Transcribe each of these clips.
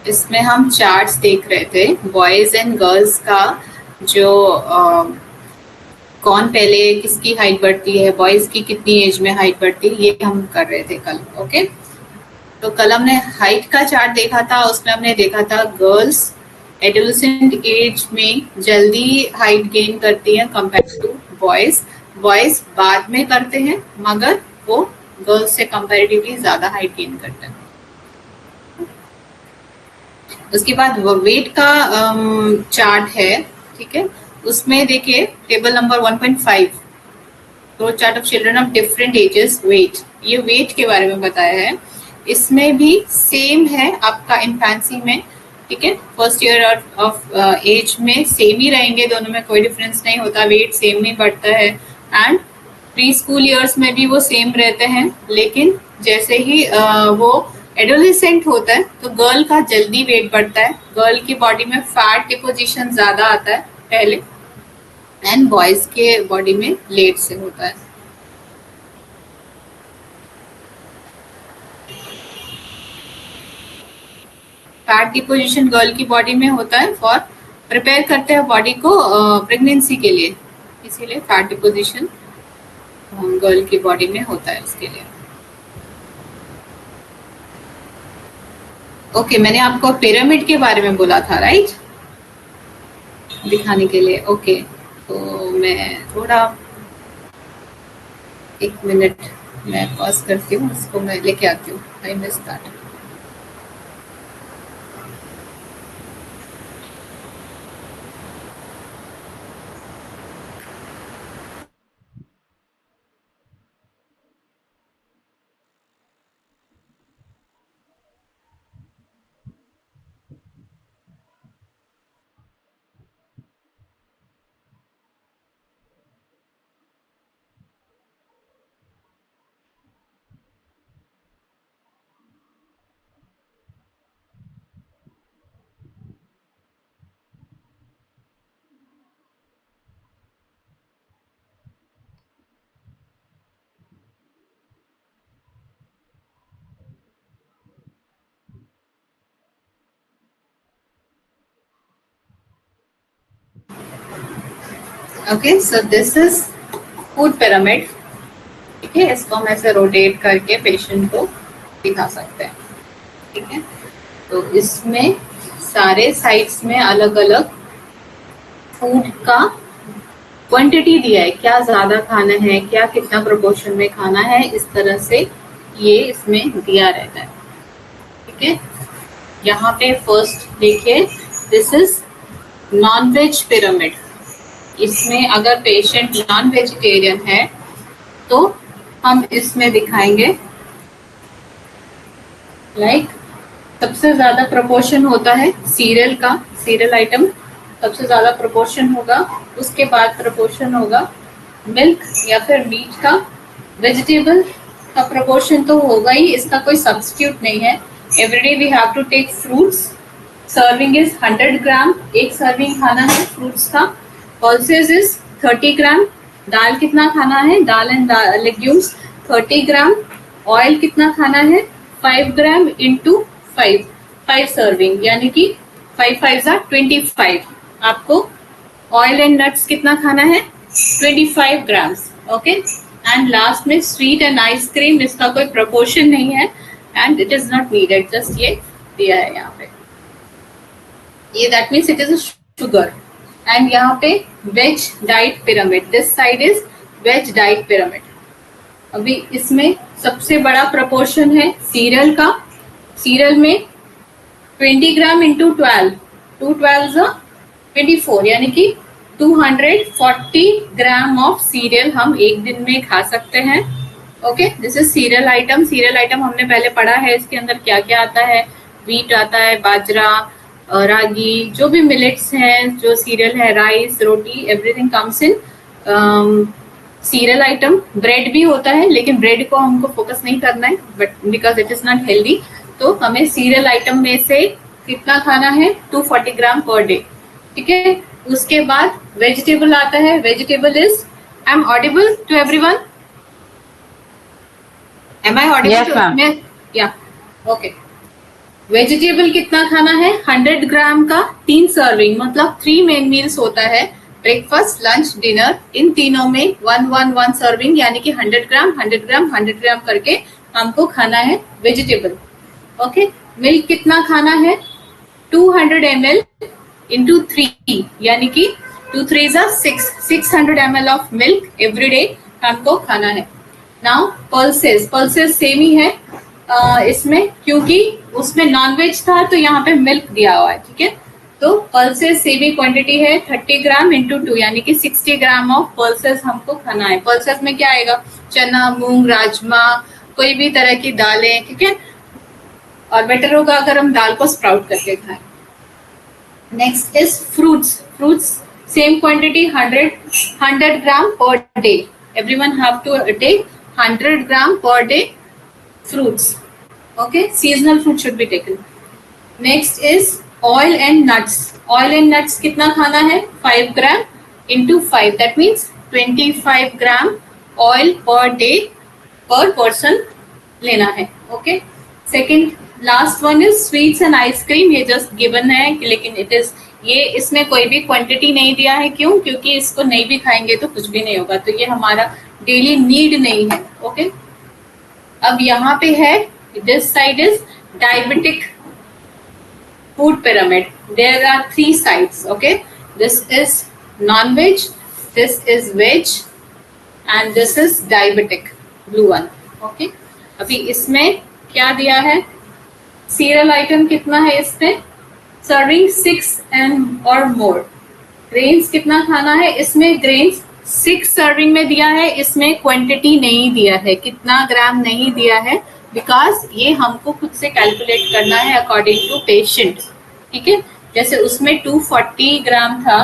इसमें हम चार्ट्स देख रहे थे बॉयज एंड गर्ल्स का, जो कौन पहले किसकी हाइट बढ़ती है, बॉयज की कितनी एज में हाइट बढ़ती है, ये हम कर रहे थे कल। ओके, तो कल हमने हाइट का चार्ट देखा था, उसमें हमने देखा था गर्ल्स एडोलेसेंट एज में जल्दी हाइट गेन करती हैं कंपेयर टू बॉयज। बॉयज बाद में करते हैं मगर वो गर्ल्स से कंपैरेटिवली ज्यादा हाइट गेन करते हैं। उसके बाद वेट का चार्ट है, ठीक है। उसमें देखिए टेबल नंबर 1.5, तो chart of children of different ages weight, ये वेट के बारे में बताया है। इसमें भी सेम है आपका इन्फेंसी में, ठीक है। फर्स्ट ईयर ऑफ एज में सेम ही रहेंगे, दोनों में कोई डिफरेंस नहीं होता, वेट सेम ही बढ़ता है। एंड प्री स्कूल ईयर्स में भी वो सेम रहते हैं, लेकिन जैसे ही वो एडोलेसेंट होता है तो गर्ल का जल्दी वेट बढ़ता है, गर्ल की बॉडी में फैट डिपोजिशन ज्यादा आता है पहले, एंड बॉयज के बॉडी में लेट से होता है। फैट डिपोजिशन गर्ल की बॉडी में होता है फॉर प्रिपेयर करते हैं बॉडी को प्रेगनेंसी के लिए, इसीलिए फैट डिपोजिशन गर्ल की बॉडी में होता है उसके लिए। ओके, मैंने आपको पिरामिड के बारे में बोला था, राइट, दिखाने के लिए। ओके, तो मैं थोड़ा 1 मिनट मैं पॉज करती हूँ, उसको मैं लेके आती हूँ। I miss that. Okay, so this is food pyramid, ठीक है। इसको हम ऐसे रोटेट करके पेशेंट को दिखा सकते हैं, ठीक है। तो इसमें सारे साइड्स में अलग अलग फूड का क्वांटिटी दिया है, क्या ज्यादा खाना है, क्या कितना प्रोपोर्शन में खाना है, इस तरह से ये इसमें दिया रहता है, ठीक है। यहाँ पे फर्स्ट देखिए, this is non veg pyramid. इसमें अगर पेशेंट नॉन वेजिटेरियन है तो हम इसमें दिखाएंगे लाइक सबसे ज्यादा प्रोपोर्शन होता है सीरियल का, सीरियल आइटम सबसे ज्यादा प्रोपोर्शन होगा, उसके बाद प्रोपोर्शन होगा मिल्क या फिर मीट का। वेजिटेबल का प्रोपोर्शन तो होगा ही, इसका कोई सब्स्टिट्यूट नहीं है। Everyday we have to take fruits, serving is 100 gram, एक सर्विंग खाना है फ्रूट्स का। पल्सेस इज 30 ग्राम, दाल कितना खाना है, दाल एंड लेग्यूम्स 30 ग्राम। ऑयल कितना खाना है, 5 ग्राम इंटू 5 सर्विंग, यानी कि 5 5 25। आपको ऑयल एंड नट्स कितना खाना है, 25 ग्राम्स, ओके। एंड लास्ट में स्वीट एंड आइसक्रीम, इसका कोई प्रपोर्शन नहीं है and it is not needed, just ये दिया है यहाँ पे, ये that means it is sugar. And यहाँ पे veg diet pyramid, this side is veg diet pyramid. अभी इसमें सबसे बड़ा प्रपोर्शन है सीरियल का। सीरियल में 20 ग्राम इंटू 12, 2 12 24, यानी कि 240 ग्राम ऑफ सीरियल हम एक दिन में खा सकते हैं, okay. This is serial item. Serial item हमने पहले पढ़ा है, इसके अंदर क्या क्या आता है, व्हीट आता है, बाजरा, रागी, जो भी मिलेट्स हैं, जो सीरियल है, rice, roti, everything comes in serial item. Bread भी होता है, लेकिन ब्रेड को हमको फोकस नहीं करना है, but because it is not healthy, तो हमें सीरियल आइटम में से कितना खाना है, 240 ग्राम पर डे, ठीक है। उसके बाद वेजिटेबल आता है। Vegetable is, I am audible to everyone, am I audible? Yes, ma'am. या ओके। वेजिटेबल कितना खाना है? 100 ग्राम का 3 सर्विंग, मतलब 3 मेन मील्स होता है, ब्रेकफास्ट, लंच, डिनर, इन तीनों में 1 सर्विंग, यानी कि 100 ग्राम 100 ग्राम 100 ग्राम करके हमको खाना है वेजिटेबल। ओके, मिल्क कितना खाना है? 200 ml इंटू 3, यानी कि 2 3 600 ml of milk every day हमको खाना है। नाउ पल्सेस सेम ही है इसमें, क्योंकि उसमें नॉनवेज था तो यहाँ पे मिल्क दिया हुआ है, ठीक है। तो पल्सेस सेम ही क्वांटिटी है, 30 ग्राम इंटू 2, यानी कि 60 ग्राम ऑफ पल्सेस हमको खाना है। पल्सेस में क्या आएगा? चना, मूंग, राजमा, कोई भी तरह की दालें, ठीक है। और बेटर होगा अगर हम दाल को स्प्राउट करके खाएं। Next is fruits same quantity, 100 gram per day, everyone have to take 100 gram per day fruits. Okay, seasonal fruit should be taken. Next is oil and nuts. Oil and nuts कितना खाना है? 5 ग्राम into 5, that means 25 gram oil per day per person लेना है। Okay, second last one is sweets and ice cream. ये just given है, लेकिन it is ये इसमें कोई भी क्वांटिटी नहीं दिया है। क्यों? क्योंकि इसको नहीं भी खाएंगे तो कुछ भी नहीं होगा, तो ये हमारा डेली नीड नहीं है। ओके, अब यहाँ पे है, this side is diabetic food pyramid, there are 3 sides. Okay, this is non veg, this is veg and this is diabetic, blue one. Okay, अभी इसमें क्या दिया है? सीरियल आइटम कितना है इसमें? सर्विंग 6 and और मोर। ग्रेन्स कितना खाना है? इसमें ग्रेन्स 6 सर्विंग में दिया है, इसमें क्वांटिटी नहीं दिया है, कितना ग्राम नहीं दिया है, बिकॉज ये हमको खुद से कैलकुलेट करना है अकॉर्डिंग टू पेशेंट, ठीक है। जैसे उसमें 240 ग्राम था,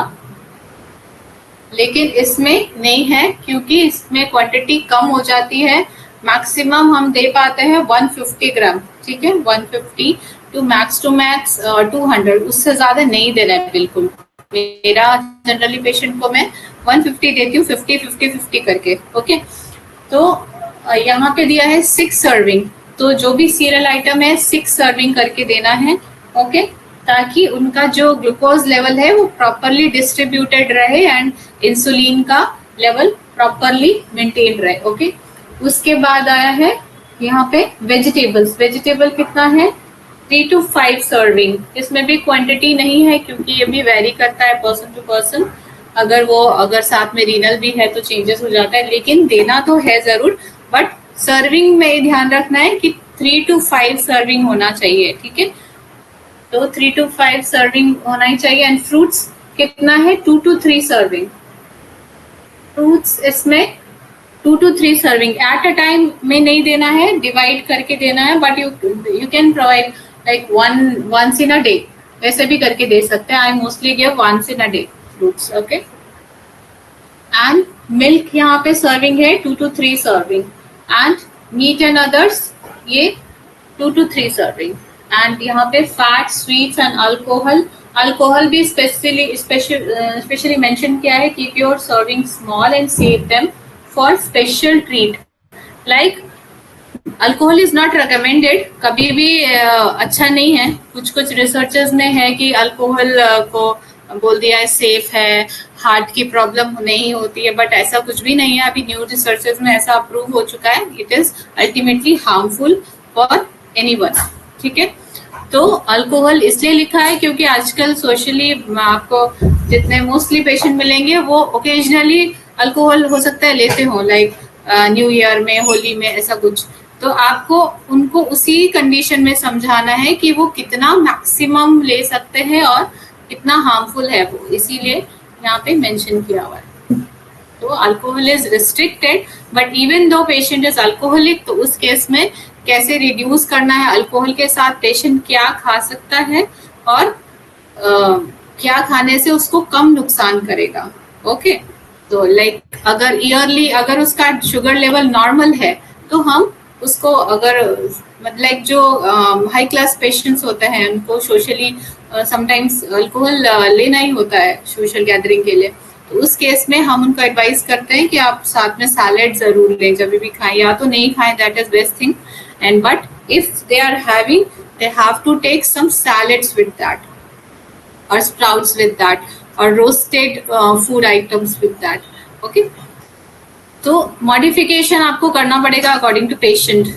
लेकिन इसमें नहीं है क्योंकि इसमें क्वांटिटी कम हो जाती है। मैक्सिमम हम दे पाते हैं 150 ग्राम, ठीक है, 150 टू मैक्स 200, उससे ज्यादा नहीं देना है बिल्कुल। मेरा जनरली पेशेंट को मैं 150 देती हूँ, 50-50-50 करके। ओके, तो यहाँ पे दिया है 6 सर्विंग, तो जो भी सीरियल आइटम है 6 सर्विंग करके देना है। ओके, ताकि उनका जो ग्लूकोज लेवल है वो प्रॉपरली डिस्ट्रीब्यूटेड रहे एंड इंसुलिन का लेवल प्रॉपरली मेंटेन रहे। ओके, उसके बाद आया है यहाँ पे वेजिटेबल कितना है? 3 to 5 सर्विंग। इसमें भी क्वांटिटी नहीं है क्योंकि ये भी वेरी करता है पर्सन टू पर्सन, अगर साथ में रीनल भी है तो चेंजेस हो जाता है, लेकिन देना तो है जरूर, बट सर्विंग में ध्यान रखना है कि 3 to 5 सर्विंग होना चाहिए, ठीक है। तो 3 to 5 सर्विंग होना ही चाहिए। एंड फ्रूट्स कितना है? 2 to 3 सर्विंग। फ्रूट्स इसमें 2 to 3 serving at a time में नहीं देना है, डिवाइड करके देना है, but you can provide like once in a day, वैसे भी करके दे सकते हैं। I mostly give once in a day fruits. Okay, and milk यहाँ पे सर्विंग है 2 to 3 serving, and meat and others ये 2 to 3 सर्विंग। एंड यहाँ पे फैट, स्वीट्स एंड अल्कोहल भी स्पेशली मेंशन किया है, keep your serving small and save them for special treat. Like alcohol is not recommended, कभी भी अच्छा नहीं है। कुछ रिसर्चेस में है कि अल्कोहल को बोल दिया है सेफ है, हार्ट की प्रॉब्लम नहीं होती है, बट ऐसा कुछ भी नहीं है। अभी न्यू रिसर्चेस में ऐसा अप्रूव हो चुका है, it is ultimately harmful for anyone, ठीक है। तो अल्कोहल इसलिए लिखा है क्योंकि आजकल सोशली आपको जितने मोस्टली पेशेंट मिलेंगे वो ओकेजनली अल्कोहल हो सकता है लेते हो, लाइक न्यू ईयर में, होली में, ऐसा कुछ। तो आपको उनको उसी कंडीशन में समझाना है कि वो कितना मैक्सिमम ले सकते हैं और कितना हार्मफुल है वो, इसीलिए यहाँ पे मेंशन किया हुआ है। तो alcohol is restricted, but even though patient is alcoholic, तो उस केस में कैसे रिड्यूस करना है, अल्कोहल के साथ पेशेंट क्या खा सकता है और क्या खाने से उसको कम नुकसान करेगा। ओके, तो लाइक अगर ईयरली अगर उसका शुगर लेवल नॉर्मल है तो हम उसको, अगर मतलब जो हाई क्लास पेशेंट्स होते हैं उनको सोशली समटाइम्स अल्कोहल लेना ही होता है सोशल गैदरिंग के लिए, तो उस केस में हम उनको एडवाइस करते हैं कि आप साथ में सैलेड जरूर लें जब भी खाएं, या तो नहीं खाएं, that is best thing. And but if they are having they have to take some salads with that or sprouts with that or roasted food items with that. Okay, तो मॉडिफिकेशन आपको करना पड़ेगा अकॉर्डिंग टू पेशेंट.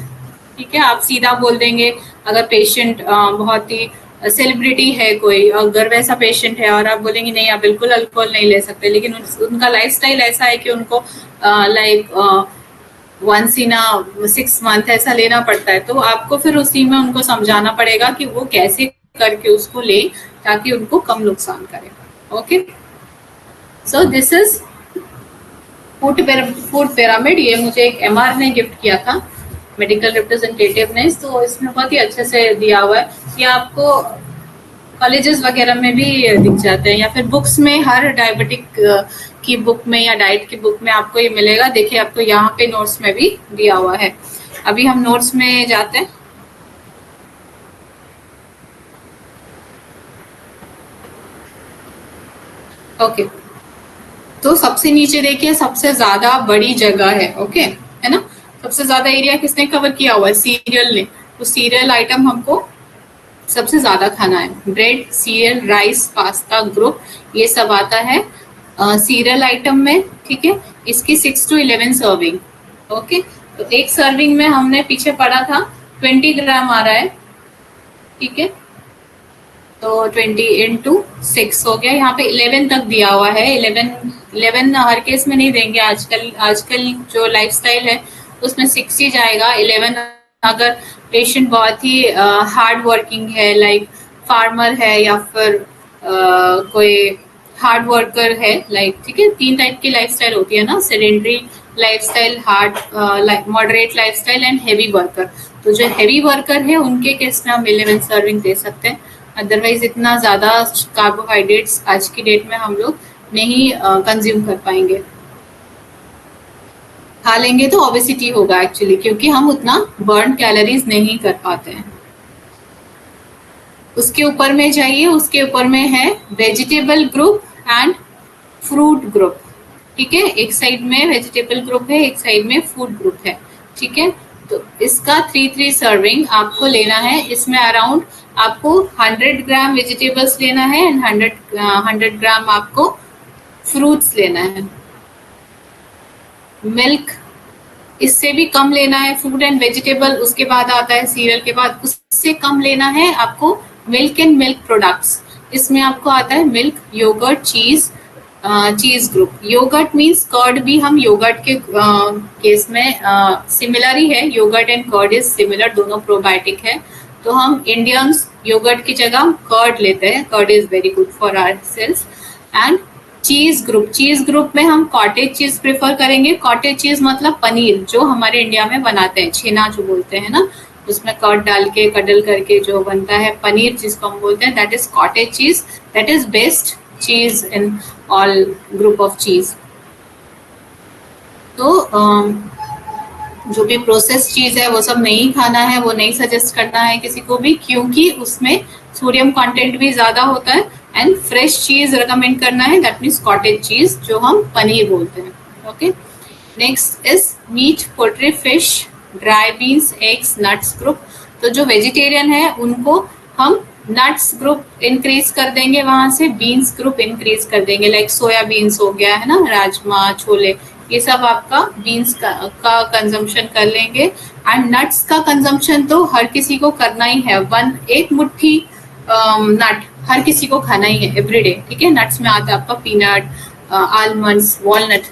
ठीक है, आप सीधा बोल देंगे अगर पेशेंट बहुत ही सेलिब्रिटी है कोई, अगर वैसा पेशेंट है और आप बोलेंगे नहीं आप बिल्कुल अल्कोहल नहीं ले सकते, लेकिन उनका लाइफस्टाइल ऐसा है कि उनको लाइक वंस इन 6 मंथ ऐसा लेना पड़ता है, तो आपको फिर उसी में उनको समझाना पड़ेगा कि वो कैसे करके उसको ले ताकि उनको कम नुकसान करे. Okay, so this is food pyramid. ये मुझे एक MR ने गिफ्ट किया था, मेडिकल रिप्रेजेंटेटिव ने, तो इसमें बहुत ही अच्छे से दिया हुआ है. ये आपको कॉलेजेस वगैरह में भी दिख जाते हैं या फिर बुक्स में, हर डायबिटिक की बुक में या डाइट की बुक में आपको ये मिलेगा. देखिए आपको यहाँ पे नोट्स में भी दिया हुआ है. अभी हम नोट्स में जाते हैं. ओके, तो सबसे नीचे देखिए सबसे ज्यादा बड़ी जगह है. ओके, है ना, सबसे ज्यादा एरिया किसने कवर किया हुआ है? सीरियल ने. तो सीरियल आइटम हमको सबसे ज्यादा खाना है. Bread, serial, rice, pasta group, ये सब आता है सीरियल आइटम में. ठीक है, इसकी 6 to 11 सर्विंग. ओके, तो एक सर्विंग में हमने पीछे पढ़ा था 20 ग्राम आ रहा है. ठीक है, तो 20 into 6 हो गया. यहाँ पे 11 तक दिया हुआ है. 11 हर केस में नहीं देंगे. आजकल जो लाइफस्टाइल है उसमें 6 ही जाएगा. 11 अगर पेशेंट बहुत ही हार्ड वर्किंग है, लाइक फार्मर है या फिर कोई हार्ड वर्कर है, लाइक, ठीक है, 3 टाइप की लाइफस्टाइल होती है ना, sedentary lifestyle, hard moderate lifestyle and heavy worker. तो जो हेवी वर्कर है उनके केस में हम 11 सर्विंग दे सकते हैं. अदरवाइज इतना ज्यादा कार्बोहाइड्रेट्स आज की डेट में हम लोग नहीं कंज्यूम कर पाएंगे. खा लेंगे तो ओबेसिटी होगा एक्चुअली, क्योंकि हम उतना बर्न कैलोरीज नहीं कर पाते हैं. उसके ऊपर में जाइए, उसके ऊपर में है vegetable group and fruit group. ठीक है, एक साइड में वेजिटेबल ग्रुप है, एक साइड में फ्रूट ग्रुप है. ठीक है, तो इसका 3 सर्विंग आपको लेना है. इसमें अराउंड आपको 100 ग्राम वेजिटेबल्स लेना है एंड 100 ग्राम आपको फ्रूट्स लेना है. मिल्क इससे भी कम लेना है, फ्रूट एंड वेजिटेबल. उसके बाद आता है सीरियल के बाद, उससे कम लेना है आपको मिल्क एंड मिल्क प्रोडक्ट्स. इसमें आपको आता है milk, yogurt, cheese group. Yogurt means curd भी हम योगर्ट के केस में सिमिलर ही है. Yogurt and curd is similar, दोनों प्रोबायोटिक है. तो हम इंडियंस योगर्ट की जगह कर्ड लेते हैं. Curd is very good for our cells. And cheese group में हम कॉटेज चीज प्रेफर करेंगे. कॉटेज चीज मतलब पनीर, जो हमारे इंडिया में बनाते हैं, छेना जो बोलते हैं ना, उसमें कर्ड डाल के कडल करके जो बनता है पनीर, जिसको हम बोलते हैं, that is cottage cheese. That is best चीज इन ऑल ग्रुप ऑफ चीज. तो जो भी प्रोसेस चीज है वो सब नहीं खाना है, वो नहीं सजेस्ट करना है किसी को भी, क्योंकि उसमें सोडियम कंटेंट भी ज्यादा होता है. एंड फ्रेश चीज रिकमेंड करना है, दैट मीन्स कॉटेज चीज, जो हम पनीर बोलते हैं. Okay, next is meat, poultry, fish, dry beans, eggs, nuts group. तो जो वेजिटेरियन है उनको हम नट्स ग्रुप इंक्रीज कर देंगे, वहां से बीन्स ग्रुप इंक्रीज कर देंगे. लाइक सोया बीन्स हो गया है ना, राजमा, छोले, ये सब आपका बीन्स का कंजम्पशन कर लेंगे. एंड नट्स का कंजम्पशन तो हर किसी को करना ही है. एक मुट्ठी नट हर किसी को खाना ही है एवरीडे. ठीक है, नट्स में आता है आपका पीनट, आलमंड्स, वॉलनट.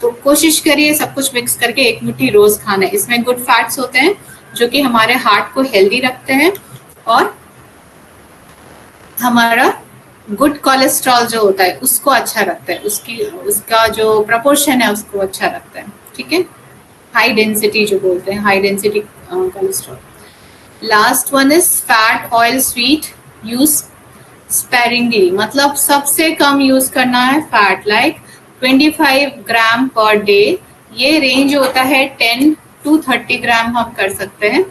तो कोशिश करिए सब कुछ मिक्स करके एक मुट्ठी रोज खाना है. इसमें गुड फैट्स होते हैं जो कि हमारे हार्ट को हेल्दी रखते हैं और हमारा गुड कोलेस्ट्रॉल जो होता है उसको अच्छा रखता है, उसका जो प्रपोर्शन है उसको अच्छा रखता है. ठीक है, हाई डेंसिटी जो बोलते हैं, high density cholesterol. Last one is fat, oil, sweet, use sparingly, मतलब सबसे कम यूज करना है फैट. लाइक 25 ग्राम पर डे. ये रेंज होता है 10 to 30 ग्राम हम कर सकते हैं.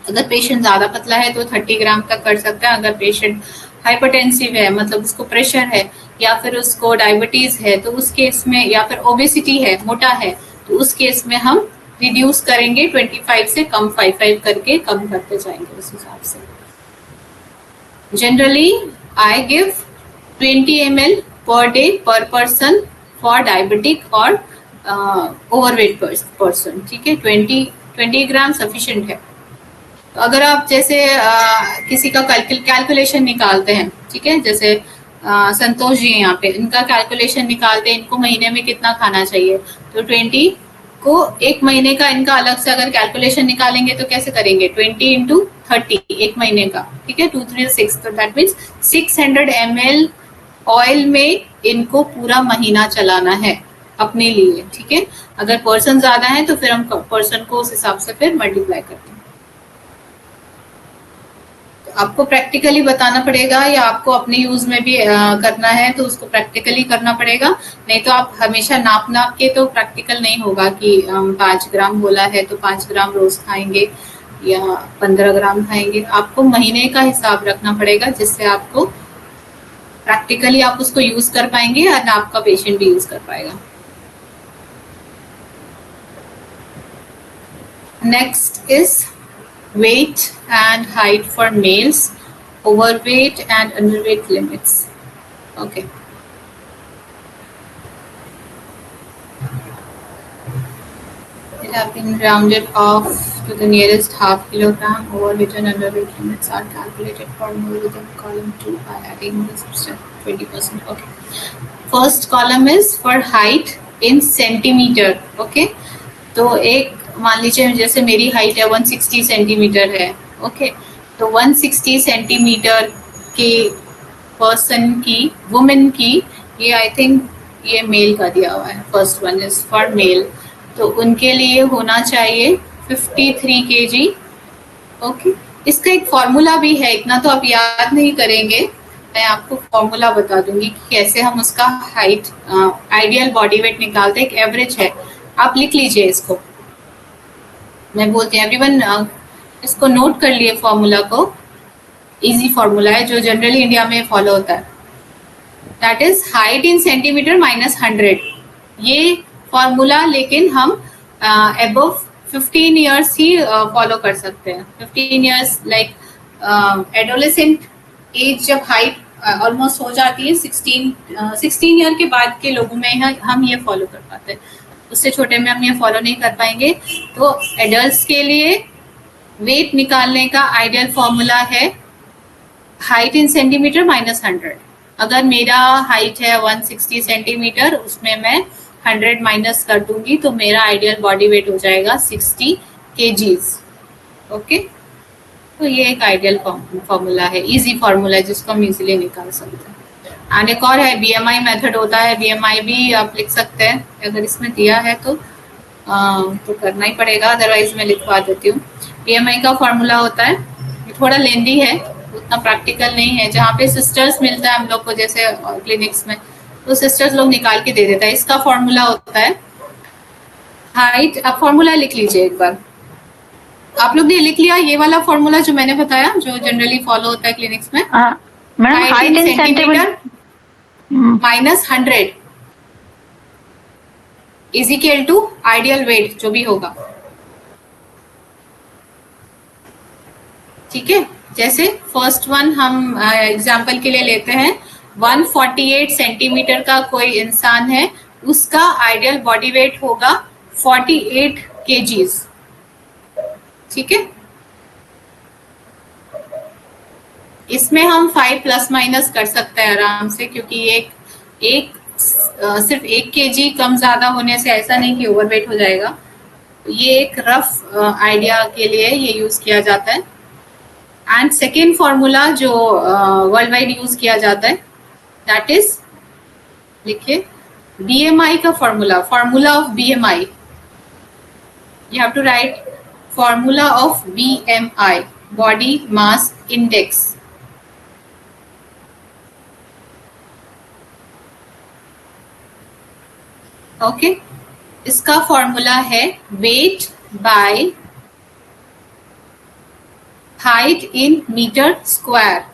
अगर पेशेंट ज्यादा पतला है तो 30 ग्राम तक कर सकता है. अगर पेशेंट हाइपरटेंसिव है, मतलब उसको प्रेशर है या फिर उसको डायबिटीज है, तो उस केस में, या फिर ओबेसिटी है, मोटा है, तो उस केस में हम रिड्यूस करेंगे 25 से कम 5 करके कम करते जाएंगे उस हिसाब से। Generally I give 20 ml per day पर पर्सन फॉर डायबिटिक और ओवरवेट पर्सन। ठीक है, 20 ग्राम सफिशिएंट है। तो अगर आप जैसे किसी का कैलकुलेशन निकालते हैं, ठीक है, जैसे संतोष जी यहाँ पे इनका कैलकुलेशन निकालते हैं, इनको महीने में कितना खाना चाहिए, तो 20 को एक महीने का इनका अलग से अगर कैलकुलेशन निकालेंगे तो कैसे करेंगे, 20 इंटू 30 एक महीने का, ठीक है, 2 3 6, तो दैट मीन्स 600 ml ऑयल में इनको पूरा महीना चलाना है अपने लिए। ठीक है, अगर पर्सन ज्यादा है तो फिर हम पर्सन को उस हिसाब से फिर मल्टीप्लाई करते हैं। आपको प्रैक्टिकली बताना पड़ेगा या आपको अपने यूज में भी करना है तो उसको प्रैक्टिकली करना पड़ेगा, नहीं तो आप हमेशा नाप के तो प्रैक्टिकल नहीं होगा कि 5 ग्राम बोला है तो 5 ग्राम रोज खाएंगे या 15 ग्राम खाएंगे। आपको महीने का हिसाब रखना पड़ेगा जिससे आपको प्रैक्टिकली आप उसको यूज कर पाएंगे और आपका पेशेंट भी यूज कर पाएगा। Next is weight and height for males, overweight and underweight limits. Okay. It have been rounded off to the nearest half kilogram. Overweight and underweight limits are calculated for more within column 2 by adding the subtract 20%. Okay. First column is for height in centimeter. Okay. तो एक मान लीजिए जैसे मेरी height है 160 centimetre है। Okay, तो 160 centimetre के पर्सन की, वुमेन की, ये आई थिंक ये मेल का दिया हुआ है, first one is for male, तो उनके लिए होना चाहिए 53 kg। ओके, इसका एक फॉर्मूला भी है, इतना तो आप याद नहीं करेंगे, मैं आपको फॉर्मूला बता दूंगी कि कैसे हम उसका हाइट आइडियल बॉडी वेट निकालते हैं, एक एवरेज है, आप लिख लीजिए इसको, मैं बोलती हूँ एवरीवन इसको नोट कर लिए फॉर्मूला को, इजी फॉर्मूला है जो जनरली इंडिया में फॉलो होता है, that is height in centimetre minus 100। ये फॉर्मूला लेकिन हम अबव 15 ईयर्स ही फॉलो कर सकते हैं। 15 ईयर्स लाइक एडोलेसेंट एज जब हाइट ऑलमोस्ट हो जाती है 16 ईयर के बाद के लोगों में हम ये फॉलो कर पाते हैं, उससे छोटे में हम ये फॉलो नहीं कर पाएंगे। तो एडल्ट्स के लिए वेट निकालने का आइडियल फॉर्मूला है हाइट इन सेंटीमीटर माइनस 100। अगर मेरा हाइट है 160 सेंटीमीटर, उसमें मैं 100 माइनस कर दूंगी तो मेरा आइडियल बॉडी वेट हो जाएगा 60 kgs। ओके, तो ये एक आइडियल फॉर्मूला है, इजी फॉर्मूला है जिसको हम इजीली निकाल सकते हैं। एंड एक और है BMI मेथड होता है, BMI भी आप लिख सकते हैं, अगर इसमें दिया है तो करना ही पड़ेगा, अदरवाइज मैं लिखवा देती हूँ। BMI का फॉर्मूला होता है, ये थोड़ा लेंदी है, उतना प्रैक्टिकल नहीं है, जहाँ पे सिस्टर्स मिलता है हम लोग को जैसे क्लिनिक्स में, तो सिस्टर्स लोग निकाल के दे देता है। इसका फॉर्मूला होता है हाइट, आप फॉर्मूला लिख लीजिए एक बार, आप लोग ने लिख लिया ये वाला फॉर्मूला जो मैंने बताया, जो जनरली फॉलो होता है क्लिनिक्स में, height in centimetre minus 100 is equal to ideal weight जो भी होगा। ठीक है, जैसे फर्स्ट वन हम एग्जांपल के लिए लेते हैं, 148 सेंटीमीटर का कोई इंसान है, उसका आइडियल बॉडी वेट होगा 48 kgs। ठीक है, इसमें हम 5 प्लस माइनस कर सकते हैं आराम से, क्योंकि सिर्फ 1 kg कम ज्यादा होने से ऐसा नहीं कि ओवरवेट हो जाएगा। ये एक रफ आइडिया के लिए ये यूज किया जाता है। एंड सेकेंड फॉर्मूला जो वर्ल्ड वाइड यूज किया जाता है, दैट इज, लिखिए BMI का formula of BMI, you have to write formula of BMI, body mass index। Okay, इसका फॉर्मूला है weight by height in metre square.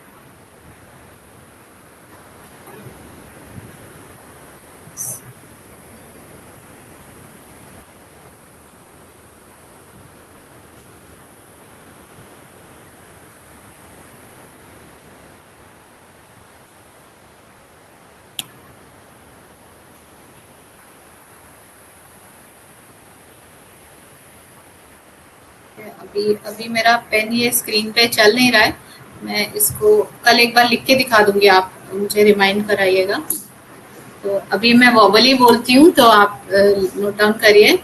है। अभी अभी मेरा पेन ये स्क्रीन पे चल नहीं रहा है, मैं इसको कल एक बार लिख के दिखा दूंगी, आप मुझे रिमाइंड कराइएगा। तो अभी मैं वर्बली बोलती हूँ तो आप नोट डाउन करिए।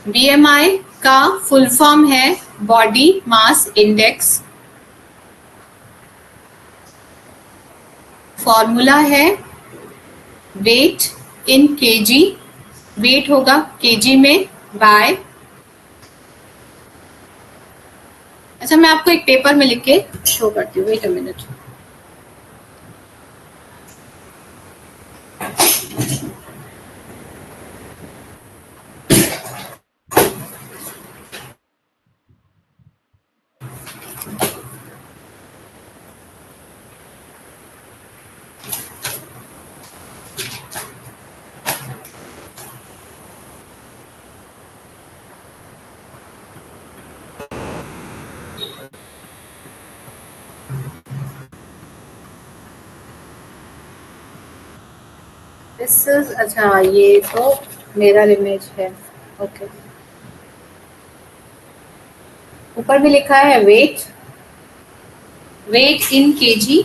बीएमआई का फुल फॉर्म है बॉडी मास इंडेक्स। फॉर्मूला है वेट इन केजी, वेट होगा केजी में बाय, अच्छा मैं आपको एक पेपर में लिख के शो करती हूँ, wait a minute. This is, अच्छा ये तो मिरर इमेज है, ओके। ऊपर भी लिखा है weight, wait in KG,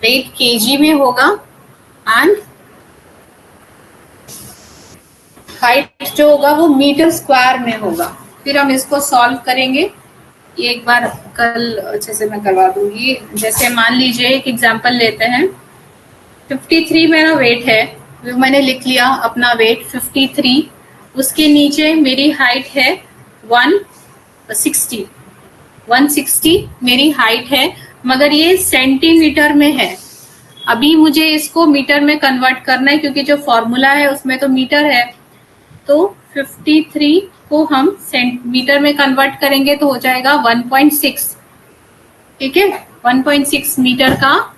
wait KG में होगा एंड हाइट जो होगा वो मीटर स्क्वायर में होगा। फिर हम इसको सॉल्व करेंगे, ये एक बार कल अच्छे से मैं करवा दूंगी। जैसे मान लीजिए एक एग्जांपल लेते हैं, 53 मेरा वेट है, मैंने लिख लिया अपना वेट 53, उसके नीचे मेरी हाइट है 160, 160 मेरी हाइट है, मगर ये सेंटीमीटर में है। अभी मुझे इसको मीटर में कन्वर्ट करना है क्योंकि जो फॉर्मूला है उसमें तो मीटर है, तो 53 को हम सेंटीमीटर में कन्वर्ट करेंगे तो हो जाएगा 1.6, ठीक है। 1.6 मीटर का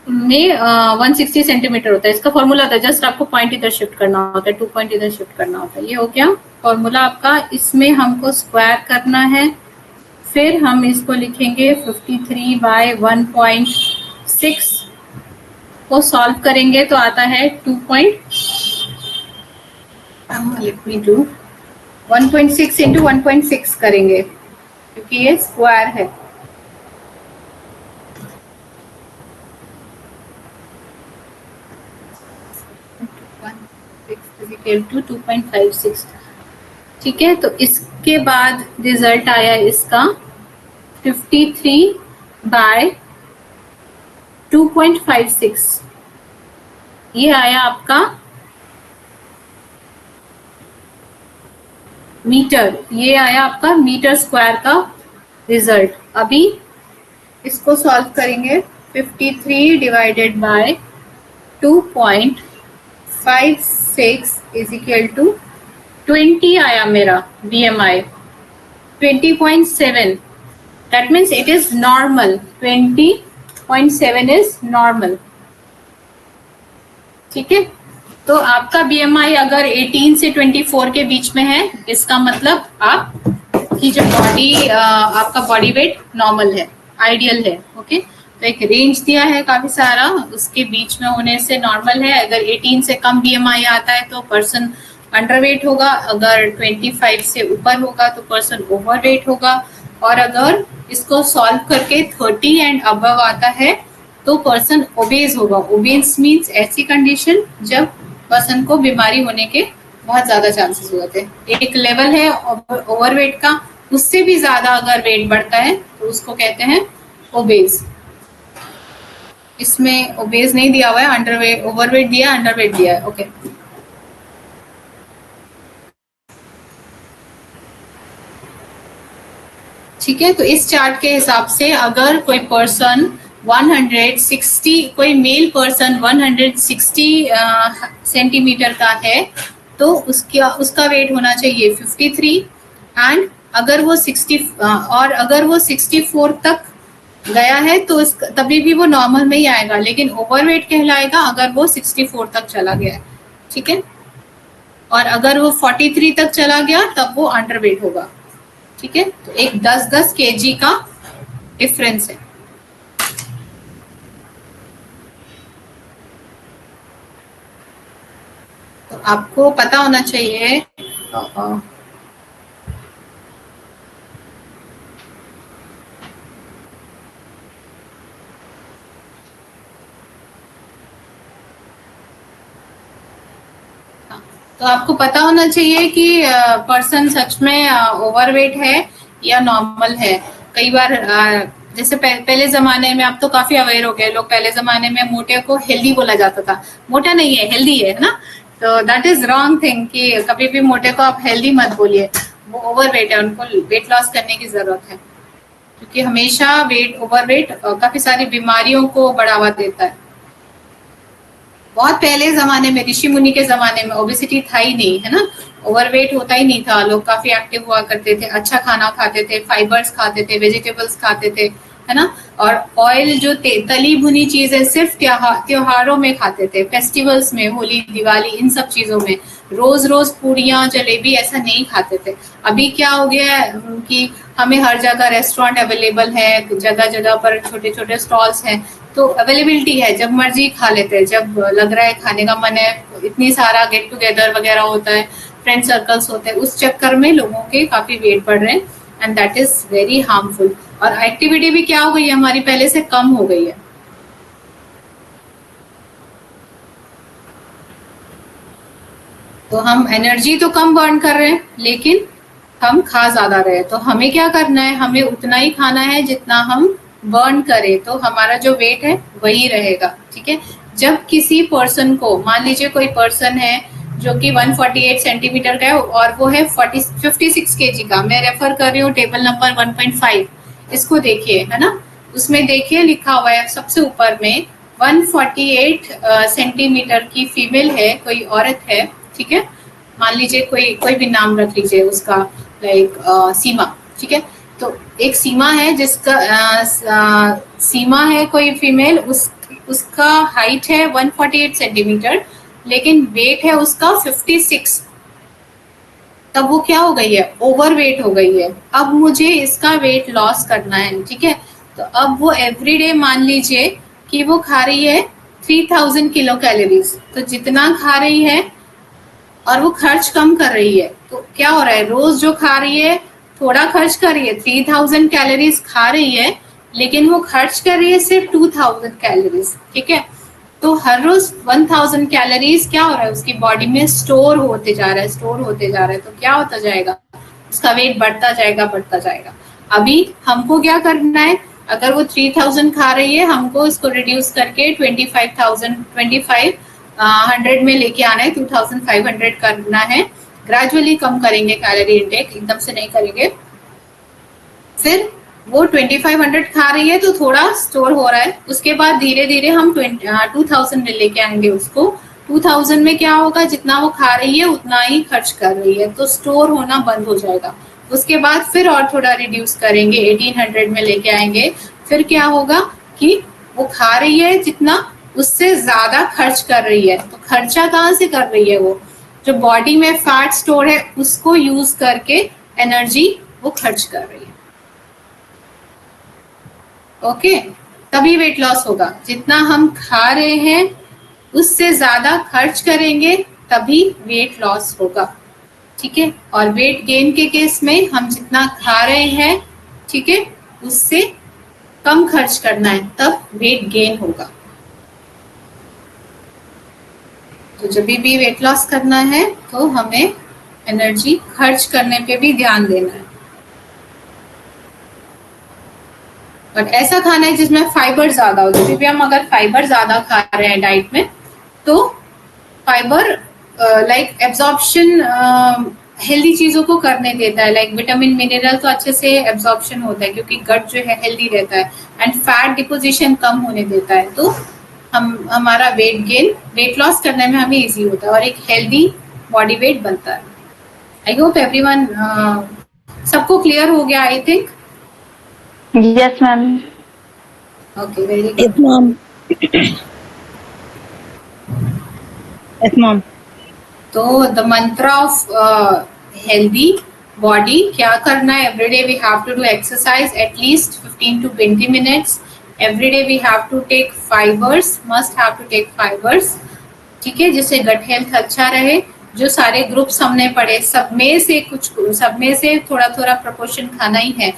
में 160 सेंटीमीटर होता है, इसका फॉर्मूला होता है, जस्ट आपको पॉइंट इधर शिफ्ट करना होता है, 2 पॉइंट इधर शिफ्ट करना होता है। ये हो गया फॉर्मूला आपका, इसमें हमको स्क्वायर करना है, फिर हम इसको लिखेंगे 53 बाय 1.6 को सॉल्व करेंगे तो आता है 1.6 इंटू 1.6 करेंगे क्योंकि ये स्क्वायर है। टू 2.56, ठीक है। तो इसके बाद रिजल्ट आया इसका 53 बाय 2.56, ये आया आपका मीटर, ये आया आपका मीटर स्क्वायर का रिजल्ट। अभी इसको सॉल्व करेंगे, 53 divided by 2.56 is equal to 20 आया मेरा BMI 20.7, that means it is normal, 20.7 is normal, ठीक है। तो आपका BMI अगर 18 से 24 के बीच में है, इसका मतलब आप की जो बॉडी आपका बॉडी वेट नॉर्मल है, आइडियल है, ओके। तो एक रेंज दिया है काफी सारा, उसके बीच में होने से नॉर्मल है। अगर 18 से कम BMI आता है तो पर्सन अंडरवेट होगा, अगर 25 से ऊपर होगा तो पर्सन ओवरवेट होगा, और अगर इसको सॉल्व करके 30 एंड अबव आता है तो पर्सन ओबेज होगा। ओबेज मीन्स ऐसी कंडीशन जब पर्सन को बीमारी होने के बहुत ज्यादा चांसेस होते हैं। एक लेवल है ओवरवेट का, उससे भी ज्यादा अगर वेट बढ़ता है तो उसको कहते हैं ओबेज। इसमें ओबेज नहीं दिया हुआ है, अंडरवेट, ओवरवेट दिया, अंडरवेट दिया है, ओके। ठीक है, तो इस चार्ट के हिसाब से अगर कोई पर्सन 160, कोई मेल पर्सन 160 सेंटीमीटर का है तो उसका वेट होना चाहिए 53, एंड अगर वो 60 और अगर वो 64 तक गया है तो तभी भी वो नॉर्मल में ही आएगा, लेकिन ओवरवेट कहलाएगा अगर वो 64 तक चला गया है, ठीक है। और अगर वो 43 तक चला गया तब वो अंडरवेट होगा, ठीक है। तो एक 10-10 kg का डिफरेंस है। तो आपको पता होना चाहिए तो आपको पता होना चाहिए कि पर्सन सच में ओवरवेट है या नॉर्मल है। कई बार जैसे पहले जमाने में, आप तो काफी अवेयर हो गए लोग, पहले जमाने में मोटे को हेल्दी बोला जाता था, मोटा नहीं है हेल्दी है ना। तो दैट इज रॉन्ग थिंग कि कभी भी मोटे को आप हेल्दी मत बोलिए, वो ओवरवेट है, उनको वेट लॉस करने की जरूरत है, क्योंकि हमेशा ओवरवेट काफी सारी बीमारियों को बढ़ावा देता है। बहुत पहले जमाने में, ऋषि मुनि के जमाने में ओबेसिटी था ही नहीं, है ना, ओवरवेट होता ही नहीं था, लोग काफी एक्टिव हुआ करते थे, अच्छा खाना खाते थे, फाइबर्स खाते थे, वेजिटेबल्स खाते थे, है ना। और ऑयल जो तली भुनी चीजें सिर्फ त्योहारों में खाते थे, फेस्टिवल्स में, होली दिवाली इन सब चीजों में। रोज रोज पूड़ियाँ जलेबी ऐसा नहीं खाते थे। अभी क्या हो गया है कि हमें हर जगह रेस्टोरेंट अवेलेबल है, जगह जगह पर छोटे छोटे स्टॉल्स हैं, तो अवेलेबिलिटी है, जब मर्जी खा लेते हैं, जब लग रहा है खाने का मन है। इतनी सारा गेट टुगेदर वगैरह होता है, फ्रेंड सर्कल्स होते हैं, उस चक्कर में लोगों के काफी वेट बढ़ रहे हैं, and that is very harmful. और एक्टिविटी भी क्या हो गई है हमारी, पहले से कम हो गई है। तो हम एनर्जी तो कम बर्न कर रहे हैं, लेकिन हम खा ज्यादा रहे हैं। तो हमें क्या करना है, हमें उतना ही खाना है जितना हम बर्न करें, तो हमारा जो वेट है वही रहेगा, ठीक है। जब किसी पर्सन को, मान लीजिए कोई पर्सन है जो कि 148 सेंटीमीटर का है और वो है 56 केजी का, मैं रेफर कर रही हूँ टेबल नंबर 1.5, इसको देखिए, है ना, उसमें देखिए लिखा हुआ है सबसे ऊपर में 148 सेंटीमीटर की फीमेल है, कोई औरत है, ठीक है। मान लीजिए कोई भी नाम रख लीजिए उसका, लाइक सीमा, ठीक है। तो एक सीमा है जिसका सीमा है कोई फीमेल, उसका हाइट है 148 सेंटीमीटर, लेकिन वेट है उसका 56। तब वो क्या हो गई है, ओवरवेट हो गई है। अब मुझे इसका वेट लॉस करना है, ठीक है। तो अब वो एवरीडे मान लीजिए कि वो खा रही है 3000 किलो कैलोरीज, तो जितना खा रही है और वो खर्च कम कर रही है, तो क्या हो रहा है, रोज जो खा रही है थोड़ा खर्च कर रही है, 3000 कैलोरीज खा रही है, लेकिन वो खर्च कर रही है सिर्फ 2000 कैलोरीज, ठीक है। तो हर रोज 1000 कैलोरीज क्या हो रहा है, उसकी बॉडी में स्टोर होते जा रहा है, स्टोर होते जा रहा है। तो क्या होता जाएगा, उसका वेट बढ़ता जाएगा, बढ़ता जाएगा। अभी हमको क्या करना है, अगर वो 3000 खा रही है, हमको इसको रिड्यूस करके 2500 में लेके आना है, 2500 करना है। ग्रेजुअली कम करेंगे कैलोरी इंटेक, एकदम से नहीं करेंगे। फिर वो 2500 खा रही है तो थोड़ा स्टोर हो रहा है, उसके बाद धीरे धीरे हम 2000 में लेके आएंगे उसको। 2000 में क्या होगा, जितना वो खा रही है उतना ही खर्च कर रही है, तो स्टोर होना बंद हो जाएगा। उसके बाद फिर और थोड़ा रिड्यूस करेंगे, 1800 में लेके आएंगे। फिर क्या होगा कि वो खा रही है जितना, उससे ज्यादा खर्च कर रही है। तो खर्चा कहाँ से कर रही है, वो जो बॉडी में फैट स्टोर है उसको यूज करके एनर्जी वो खर्च कर रही है। ओके, तभी वेट लॉस होगा। जितना हम खा रहे हैं उससे ज्यादा खर्च करेंगे, तभी वेट लॉस होगा, ठीक है। और वेट गेन के केस में हम जितना खा रहे हैं, ठीक है, उससे कम खर्च करना है, तब वेट गेन होगा। तो जब भी वेट लॉस करना है तो हमें एनर्जी खर्च करने पे भी ध्यान देना है। और ऐसा खाना है जिसमें फाइबर ज्यादा हो। जब भी हम अगर फाइबर ज्यादा खा रहे हैं डाइट में, तो फाइबर लाइक एब्जॉर्प्शन हेल्दी चीजों को करने देता है, लाइक विटामिन मिनरल तो अच्छे से एब्जॉर्प्शन होता है क्योंकि गट जो है हेल्दी रहता है, एंड फैट डिपोजिशन कम होने देता है। तो हमारा वेट लॉस करने में हमें इजी होता है और एक हेल्दी बॉडी वेट बनता है। आई होप एवरीवन सबको क्लियर हो गया, I think. Yes, ma'am. Okay, very good. Yes, ma'am. Yes, ma'am. तो द मंत्र ऑफ हेल्दी बॉडी क्या करना है, every day we have to do exercise at least 15 to 20 minutes. Every day we have to take fibers, must have to take fibers, ठीक है, जिससे gut health अच्छा रहे। जो सारे ग्रुप्स हमने पढ़े सब में से थोड़ा थोड़ा प्रोपोर्शन खाना ही है।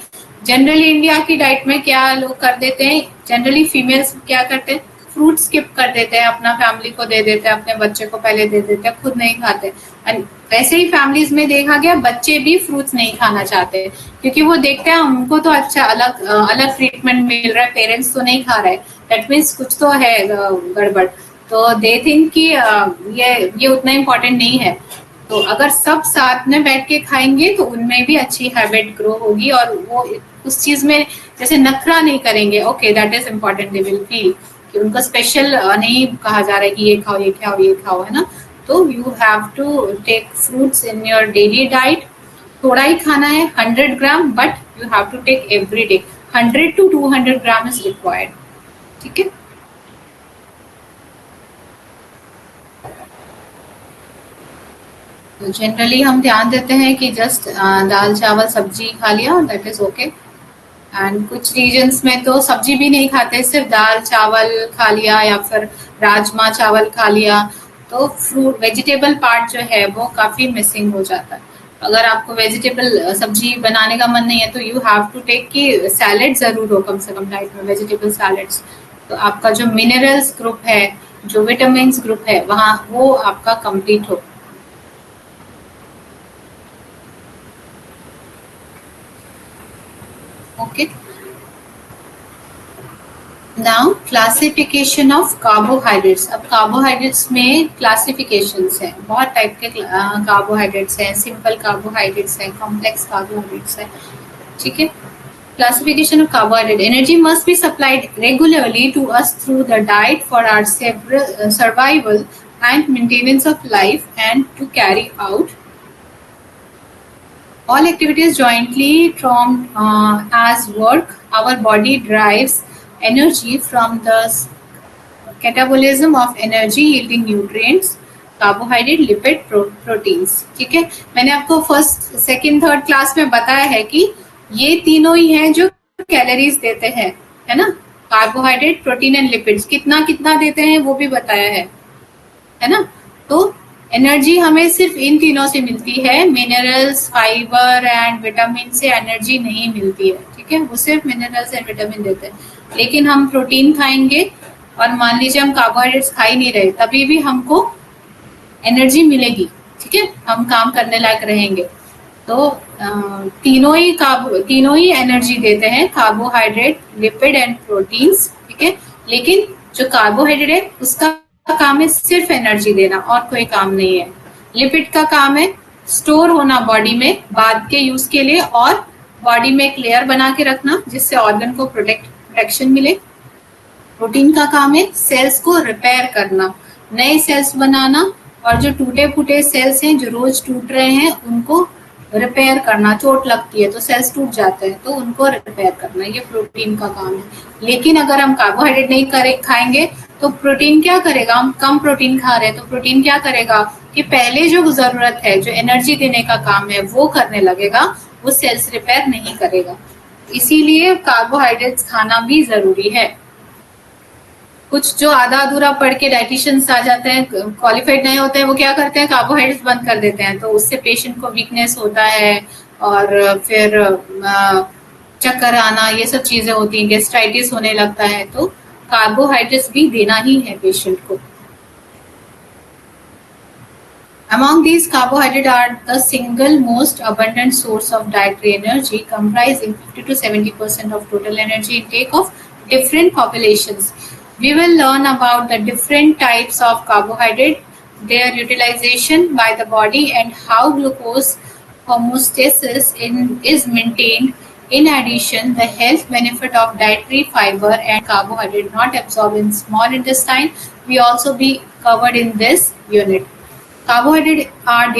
जनरली इंडिया की डाइट में क्या लोग कर देते हैं, जनरली फीमेल्स क्या करते हैं, फ्रूट स्किप कर देते हैं, अपना फैमिली को दे देते हैं, अपने बच्चे को पहले दे देते हैं, खुद नहीं खाते। वैसे ही फैमिलीज में देखा गया बच्चे भी फ्रूट्स नहीं खाना चाहते, क्योंकि वो देखते हैं उनको तो अच्छा अलग ट्रीटमेंट मिल रहा है, पेरेंट्स तो नहीं खा रहे, दैट मीन्स कुछ तो है गड़बड़। तो दे थिंक कि ये उतना इम्पोर्टेंट नहीं है। तो अगर सब साथ में बैठ के खाएंगे तो उनमें भी अच्छी हैबिट ग्रो होगी, और वो उस चीज में जैसे नखरा नहीं करेंगे। Okay, that is important, they will feel कि उनको स्पेशल नहीं कहा जा रहा है कि ये खाओ ये खाओ ये खाओ, है ना। तो you have to take fruits in your daily diet. थोड़ा ही खाना है, 100 gram, but you have to take every day. 100 to 200 gram is required, ठीक है। तो जनरली हम ध्यान देते हैं कि जस्ट दाल चावल सब्जी खा लिया, दैट इज ओके। एंड कुछ रीजन्स में तो सब्जी भी नहीं खाते, सिर्फ दाल चावल खा लिया या फिर राजमा चावल खा लिया। तो फ्रूट वेजिटेबल पार्ट जो है वो काफी मिसिंग हो जाता है। अगर आपको वेजिटेबल सब्जी बनाने का मन नहीं है तो यू हैव टू टेक कि सैलेड जरूर हो कम से कम डाइट में, वेजिटेबल सैलेड्स। तो आपका जो मिनरल्स ग्रुप है, जो विटामिन ग्रुप है, वहाँ वो आपका कंप्लीट हो। Okay, now classification of carbohydrates. अब कार्बोहाइड्रेट्स में क्लासिफिकेशंस हैं, बहुत टाइप के कार्बोहाइड्रेट्स हैं, सिंपल कार्बोहाइड्रेट्स हैं, कॉम्प्लेक्स कार्बोहाइड्रेट्स हैं, ठीक है। Classification of carbohydrate. Energy must be supplied regularly to us through the diet for our survival and maintenance of life, and to carry out all activities jointly termed as work. Our body derives energy from the catabolism of energy yielding nutrients, carbohydrate, lipid, proteins, ठीक है। मैंने आपको first second third class में बताया है कि ये तीनों ही हैं जो कैलोरीज देते हैं, है ना। कार्बोहाइड्रेट, प्रोटीन एंड लिपिड्स कितना कितना देते हैं वो भी बताया है ना। तो एनर्जी हमें सिर्फ इन तीनों से मिलती है, मिनरल्स, फाइबर एंड विटामिन से एनर्जी नहीं मिलती है, ठीक है। वो सिर्फ मिनरल्स एंड विटामिन देते हैं। लेकिन हम प्रोटीन खाएंगे और मान लीजिए हम कार्बोहाइड्रेट्स खा ही नहीं रहे, तभी भी हमको एनर्जी मिलेगी, ठीक है, हम काम करने लायक रहेंगे। तो तीनों ही एनर्जी देते हैं, कार्बोहाइड्रेट, लिपिड एंड प्रोटीन्स, ठीक है। लेकिन जो कार्बोहाइड्रेट है उसका काम है सिर्फ एनर्जी देना, और कोई काम नहीं है। लिपिड का काम है स्टोर होना बॉडी में बाद के यूज के लिए, और बॉडी में एक लेयर बना के रखना जिससे ऑर्गन को प्रोटेक्शन मिले। प्रोटीन का काम है सेल्स को रिपेयर करना, नए सेल्स बनाना, और जो टूटे फूटे सेल्स हैं जो रोज टूट रहे हैं उनको रिपेयर करना। चोट लगती है तो सेल्स टूट जाते हैं तो उनको रिपेयर करना, ये प्रोटीन का काम है। लेकिन अगर हम कार्बोहाइड्रेट नहीं खाएंगे तो प्रोटीन क्या करेगा, हम कम प्रोटीन खा रहे हैं तो प्रोटीन क्या करेगा कि पहले जो जरूरत है, जो एनर्जी देने का काम है वो करने लगेगा, वो सेल्स रिपेयर नहीं करेगा। इसीलिए कार्बोहाइड्रेट्स खाना भी जरूरी है। कुछ जो आधा अधूरा पढ़ के डाइटिशियंस आ जाते हैं, क्वालिफाइड नहीं होते हैं, वो क्या करते हैं, कार्बोहाइड्रेट्स बंद कर देते हैं, तो उससे पेशेंट को वीकनेस होता है और फिर चक्कर आना, ये सब चीजें होती हैं, गेस्ट्राइटिस होने लगता है। तो कार्बोहाइड्रेट्स भी देना ही है पेशेंट को। Among these, carbohydrates are the single most abundant source of dietary energy, comprising 50 to 70% of total energy intake of different populations. We will learn about the different types of carbohydrate, their utilization by the body, and how glucose homeostasis is maintained. In addition, the health benefit of dietary fiber and carbohydrate not absorbed in small intestine will also be covered in this unit. Carbohydrates are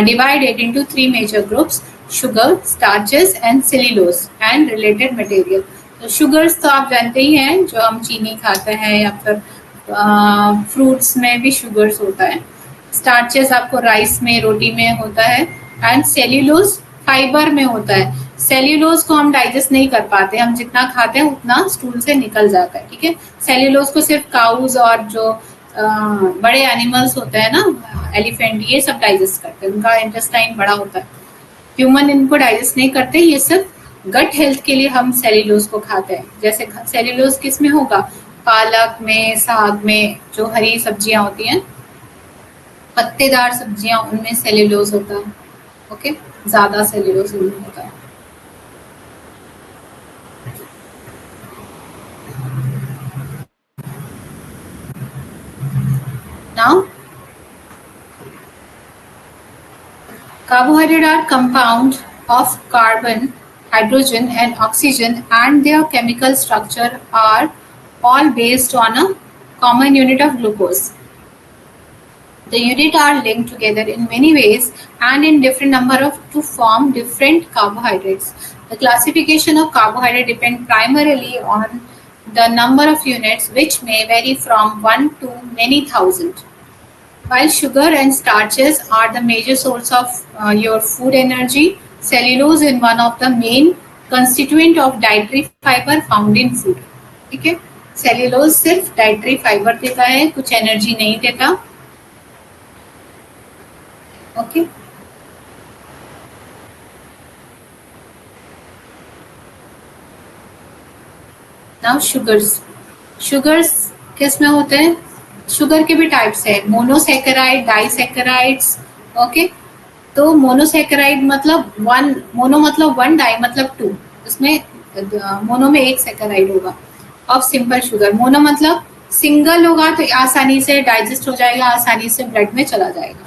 divided into three major groups: sugar, starches, and cellulose and related material. तो sugars तो आप जानते ही हैं, जो हम चीनी खाते हैं, या फिर फ्रूट्स में भी शुगर्स होता है। स्टार्चेस आपको राइस में, रोटी में होता है, एंड सेल्यूलोज फाइबर में होता है। सेल्यूलोज को हम डाइजेस्ट नहीं कर पाते, हम जितना खाते हैं उतना स्टूल से निकल जाता है, ठीक है। सेल्यूलोज को सिर्फ काउज और जो बड़े एनिमल्स होते हैं ना, एलिफेंट, ये सब डाइजेस्ट करते हैं, उनका इंटेस्टाइन बड़ा होता है। ह्यूमन इनको डाइजेस्ट नहीं करते, ये सब गट हेल्थ के लिए हम सेल्यूलोज को खाते हैं। जैसे सेल्यूलोज किस में होगा, पालक में, साग में, जो हरी सब्जियां होती हैं, पत्तेदार सब्जियां, उनमें सेल्यूलोज होता है। ओके, ज्यादा सेल्यूलोज उनमें होता है। Now carbohydrates are compound of carbon, hydrogen and oxygen, and their chemical structure are all based on a common unit of glucose. The units are linked together in many ways and in different number of to form different carbohydrates. The classification of carbohydrate depend primarily on the number of units, which may vary from 1 to many thousand. While sugar and starches are the major source of your food energy, cellulose is one of the main constituent of dietary fiber found in food. ठीक है, cellulose सिर्फ dietary fibre देता है, कुछ energy नहीं देता। Okay, now sugars. Sugars किस में होते हैं? शुगर के भी टाइप्स है, मोनोसेकेराइड, डाइसेकेराइड्स। ओके, तो मोनोसेकेराइड मतलब वन, मोनो मतलब वन, डाई मतलब टू, इसमें मोनो में एक सेकेराइड होगा। और सिंपल शुगर, मोनो मतलब सिंगल होगा तो आसानी से डाइजेस्ट हो जाएगा, आसानी से ब्लड में चला जाएगा।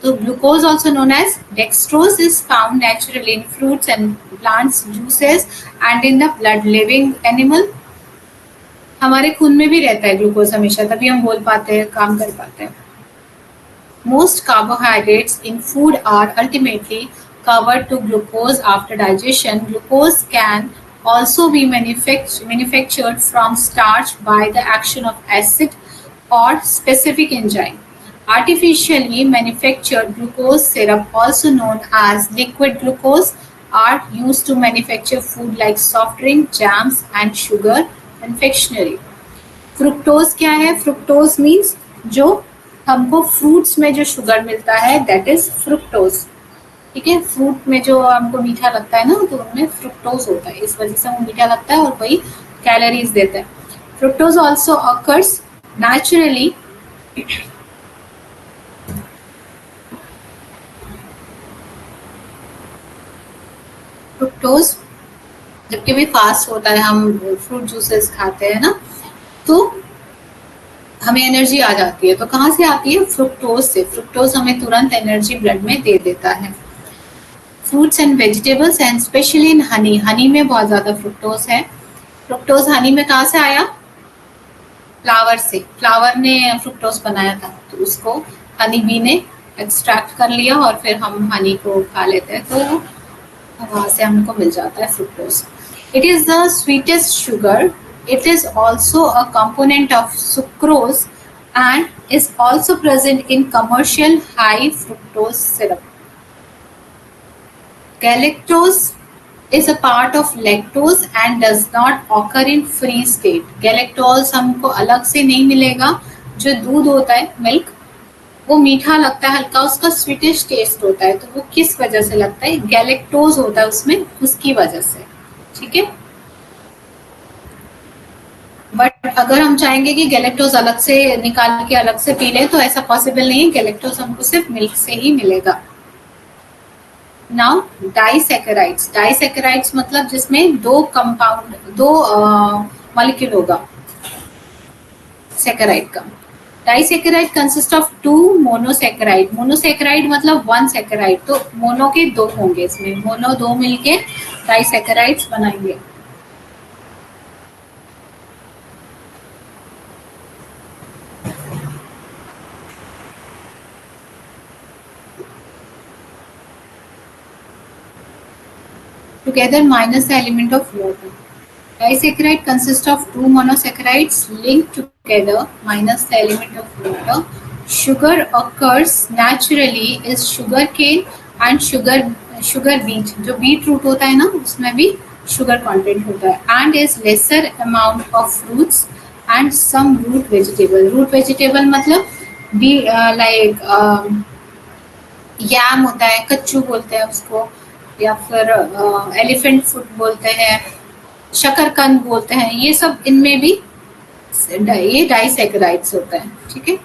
तो glucose also known as dextrose is found naturally in fruits and plants juices and in the blood living animal. हमारे खून में भी रहता है ग्लूकोज हमेशा, तभी हम बोल पाते हैं, काम कर पाते हैं। Most carbohydrates in food are ultimately converted to glucose after digestion. Glucose can also be manufactured from starch by the action of acid or specific enzyme. Artificially manufactured glucose syrup, also known as liquid glucose, are used to manufacture food like soft drink, jams and sugar confectionery. Fructose क्या है? Fructose means जो हमको fruits में जो sugar मिलता है, that is fructose. ठीक है, फ्रूट में जो हमको मीठा लगता है ना, तो उनमें फ्रुक्टोज होता है, इस वजह से वो मीठा लगता है और वही कैलोरीज देता है। Fructose also occurs naturally fructose जबकि भी फास्ट होता है, हम फ्रूट जूसेस खाते हैं ना, तो हमें एनर्जी आ जाती है। तो कहाँ से आती है? फ्रुक्टोज से। फ्रुक्टोज हमें तुरंत एनर्जी ब्लड में दे देता है। Fruits and vegetables and specially in Honey, Honey में बहुत ज्यादा फ्रुक्टोज है। फ्रुक्टोज हनी में कहाँ से आया? फ्लावर से। फ्लावर ने फ्रुक्टोज बनाया था, तो उसको हनी बी ने एक्सट्रैक्ट कर लिया और फिर हम हनी को खा लेते हैं, तो वहां से हमको मिल जाता है fructose. It is the sweetest sugar. It is also a component of sucrose and is also present in commercial high fructose syrup. Galactose is a part of lactose and does not occur in free state. Galactose हमको अलग से नहीं मिलेगा। जो दूध होता है, milk, वो मीठा लगता है हल्का, उसका स्वीटिश टेस्ट होता है, तो वो किस वजह से लगता है? गैलेक्टोज होता है उसमें, उसकी वजह से। ठीक है, बट अगर हम चाहेंगे कि गैलेक्टोज अलग से निकाल के अलग से पी लें, तो ऐसा पॉसिबल नहीं है। गैलेक्टोज हमको सिर्फ मिल्क से ही मिलेगा। Now disaccharides. डाइसेकेराइड्स मतलब जिसमें दो कंपाउंड, दो मॉलिक्यूल होगा सेकेराइड का। Disaccharide consist of two monosaccharide. Monosaccharide मतलब वन सेकेराइड, तो मोनो के दो होंगे, इसमें मोनो दो मिलके डाइसेकेराइड्स बनाएंगे। Together minus the element of water. Disaccharide consists of two monosaccharides linked together minus the element of water. Sugar occurs naturally is sugar cane and sugar beet. जो beet root होता है ना, उसमें भी sugar content होता है, and is lesser amount of fruits and some root vegetable. Root vegetable मतलब भी like yam होता है, कच्चू बोलते हैं उसको, या फिर एलिफेंट फुट बोलते हैं, शकरकंद बोलते हैं, ये सब इनमें भी ये डाइसैकेराइड्स होता है, ठीक है,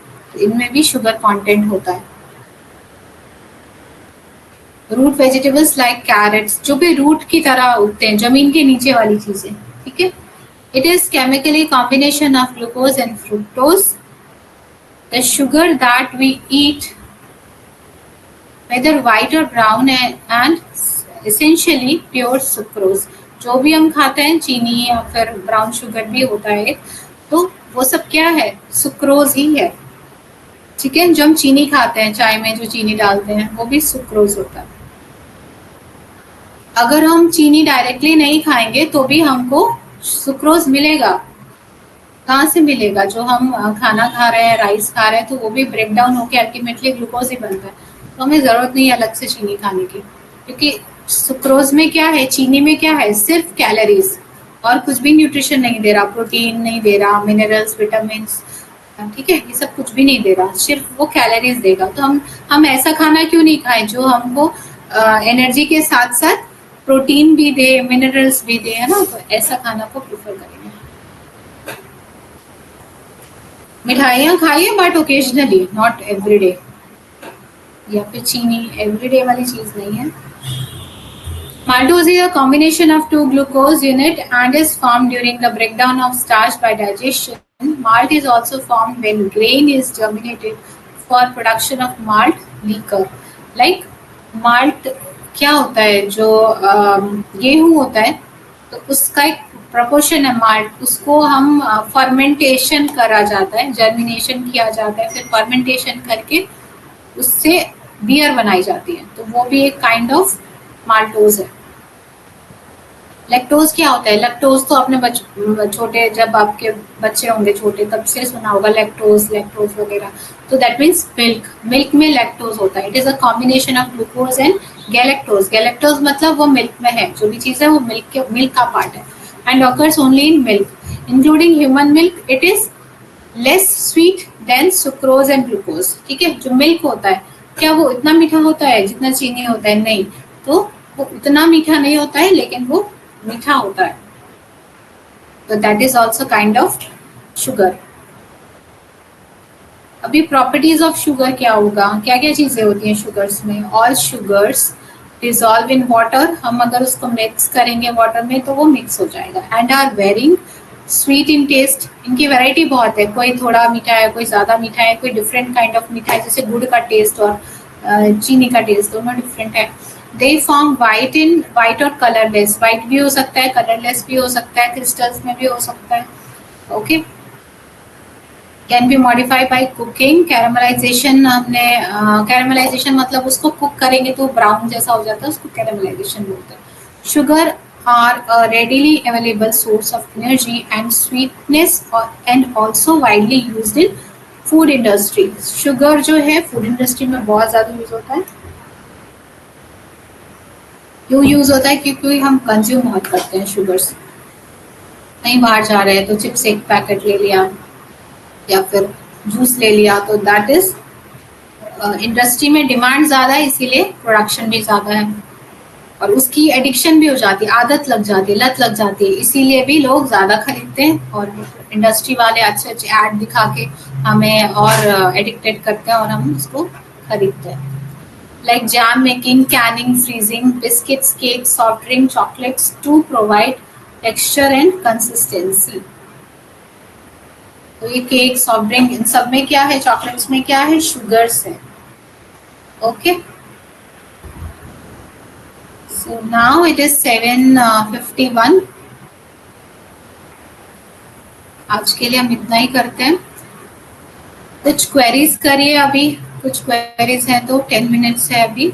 इनमें भी शुगर कंटेंट होता है। रूट वेजिटेबल्स लाइक कैरेट्स, जो भी रूट की तरह उगते हैं, जमीन के नीचे वाली चीजें, ठीक है। It is chemically combination of glucose and fructose. The sugar that we eat whether white or brown and essentially pure sucrose, जो भी हम खाते हैं चीनी या फिर ब्राउन शुगर भी होता है, तो वो सब क्या है, सुक्रोज ही है, ठीक है। जो हम चीनी खाते हैं, चाय में जो चीनी डालते हैं, वो भी सुक्रोज होता है। अगर हम चीनी डायरेक्टली नहीं खाएंगे तो भी हमको सुक्रोज मिलेगा। कहाँ से मिलेगा, जो हम खाना खा रहे हैं, राइस खा रहे हैं, तो वो भी ब्रेक डाउन होकर अल्टीमेटली ग्लूकोज ही बनता है, तो हमें जरूरत नहीं है अलग से चीनी खाने की, क्योंकि सुक्रोज में क्या है, चीनी में क्या है, सिर्फ कैलोरीज और कुछ भी न्यूट्रिशन नहीं दे रहा, प्रोटीन नहीं दे रहा, मिनरल्स, विटामिन, ठीक है, ये सब कुछ भी नहीं दे रहा, सिर्फ वो कैलोरीज देगा। तो हम ऐसा खाना क्यों नहीं खाएं जो हमको एनर्जी के साथ साथ प्रोटीन भी दे, मिनरल्स भी दे, है ना, तो ऐसा खाना को प्रेफर करेंगे। मिठाइयाँ खाइए बट ओकेजनली, नॉट एवरीडे, या फिर चीनी एवरीडे वाली चीज नहीं है। Maltose is a combination of two glucose unit and is formed during the breakdown of starch by digestion. Malt is also formed when grain is germinated for production of malt liquor. Like malt क्या होता है, जो गेहूं होता है, तो उसका एक प्रपोर्शन है माल्ट, उसको हम फर्मेंटेशन करा जाता है, जर्मिनेशन किया जाता है, फिर फर्मेंटेशन करके उससे बियर बनाई जाती है, तो वो भी एक काइंड ऑफ माल्टोज है। लैक्टोज क्या होता है, लैक्टोज तो आपने छोटे, जब आपके बच्चे होंगे छोटे, तब से सुना होगा लैक्टोज, लैक्टोज वगैरह, तो दैट मीन्स मिल्क, मिल्क में लैक्टोज होता है। It is a combination of glucose and galactose. Galactose मतलब वो मिल्क में है, जो भी चीज है वो मिल्क का पार्ट है, and occurs only in milk including human milk. It is less sweet than sucrose and glucose, ठीक है। जो मिल्क होता है, क्या वो इतना मीठा होता है जितना चीनी होता है, नहीं, तो वो उतना मीठा नहीं होता है, लेकिन वो मीठा होता है, तो that is also kind of sugar. अभी प्रॉपर्टीज ऑफ शुगर क्या होगा, क्या क्या चीजें होती हैं शुगर्स में। All sugars dissolve in water, हम अगर उसको मिक्स करेंगे वाटर में तो वो मिक्स हो जाएगा, and are varying sweet in taste. इनकी वैरायटी बहुत है, कोई थोड़ा मीठा है, कोई ज्यादा मीठा है, कोई डिफरेंट काइंड ऑफ मीठा है, जैसे गुड़ का टेस्ट और चीनी का टेस्ट दोनों डिफरेंट है। They form white in white और कलरलेस, वाइट भी हो सकता है, कलरलेस भी हो सकता है, क्रिस्टल्स में भी हो सकता है, okay. Can be modified by cooking, caramelization, हमने कैरामलाइजेशन मतलब उसको कुक करेंगे तो ब्राउन जैसा हो जाता है, उसको कैरामलाइजेशन बोलते हैं। Sugar are a readily available source of energy and sweetness and also widely used in food industry. Sugar जो है food industry में बहुत ज़्यादा यूज होता है। क्यों यूज होता है, क्योंकि हम कंज्यूम बहुत करते हैं शुगर्स। कहीं बाहर जा रहे हैं तो चिप्स एक पैकेट ले लिया या फिर जूस ले लिया, तो दैट इज इंडस्ट्री में डिमांड ज़्यादा है, इसीलिए प्रोडक्शन भी ज़्यादा है, और उसकी एडिक्शन भी हो जाती है, आदत लग जाती है, लत लग जाती है, इसीलिए भी लोग ज्यादा खरीदते हैं, और इंडस्ट्री वाले अच्छे अच्छे ऐड दिखा के हमें और एडिक्टेड करते हैं और हम उसको खरीदते हैं। Like jam making, canning, freezing, biscuits, cake, soft drink, chocolates to provide texture and consistency. तो ये केक, सॉफ्ट ड्रिंक, इन सब में क्या है, चॉकलेट्स में क्या है, शुगर्स है, okay. So now it is 7:51. आज के लिए हम इतना ही करते हैं। कुछ क्वेरीज करिए, अभी कुछ क्वेरीज है तो 10 मिनट्स है अभी।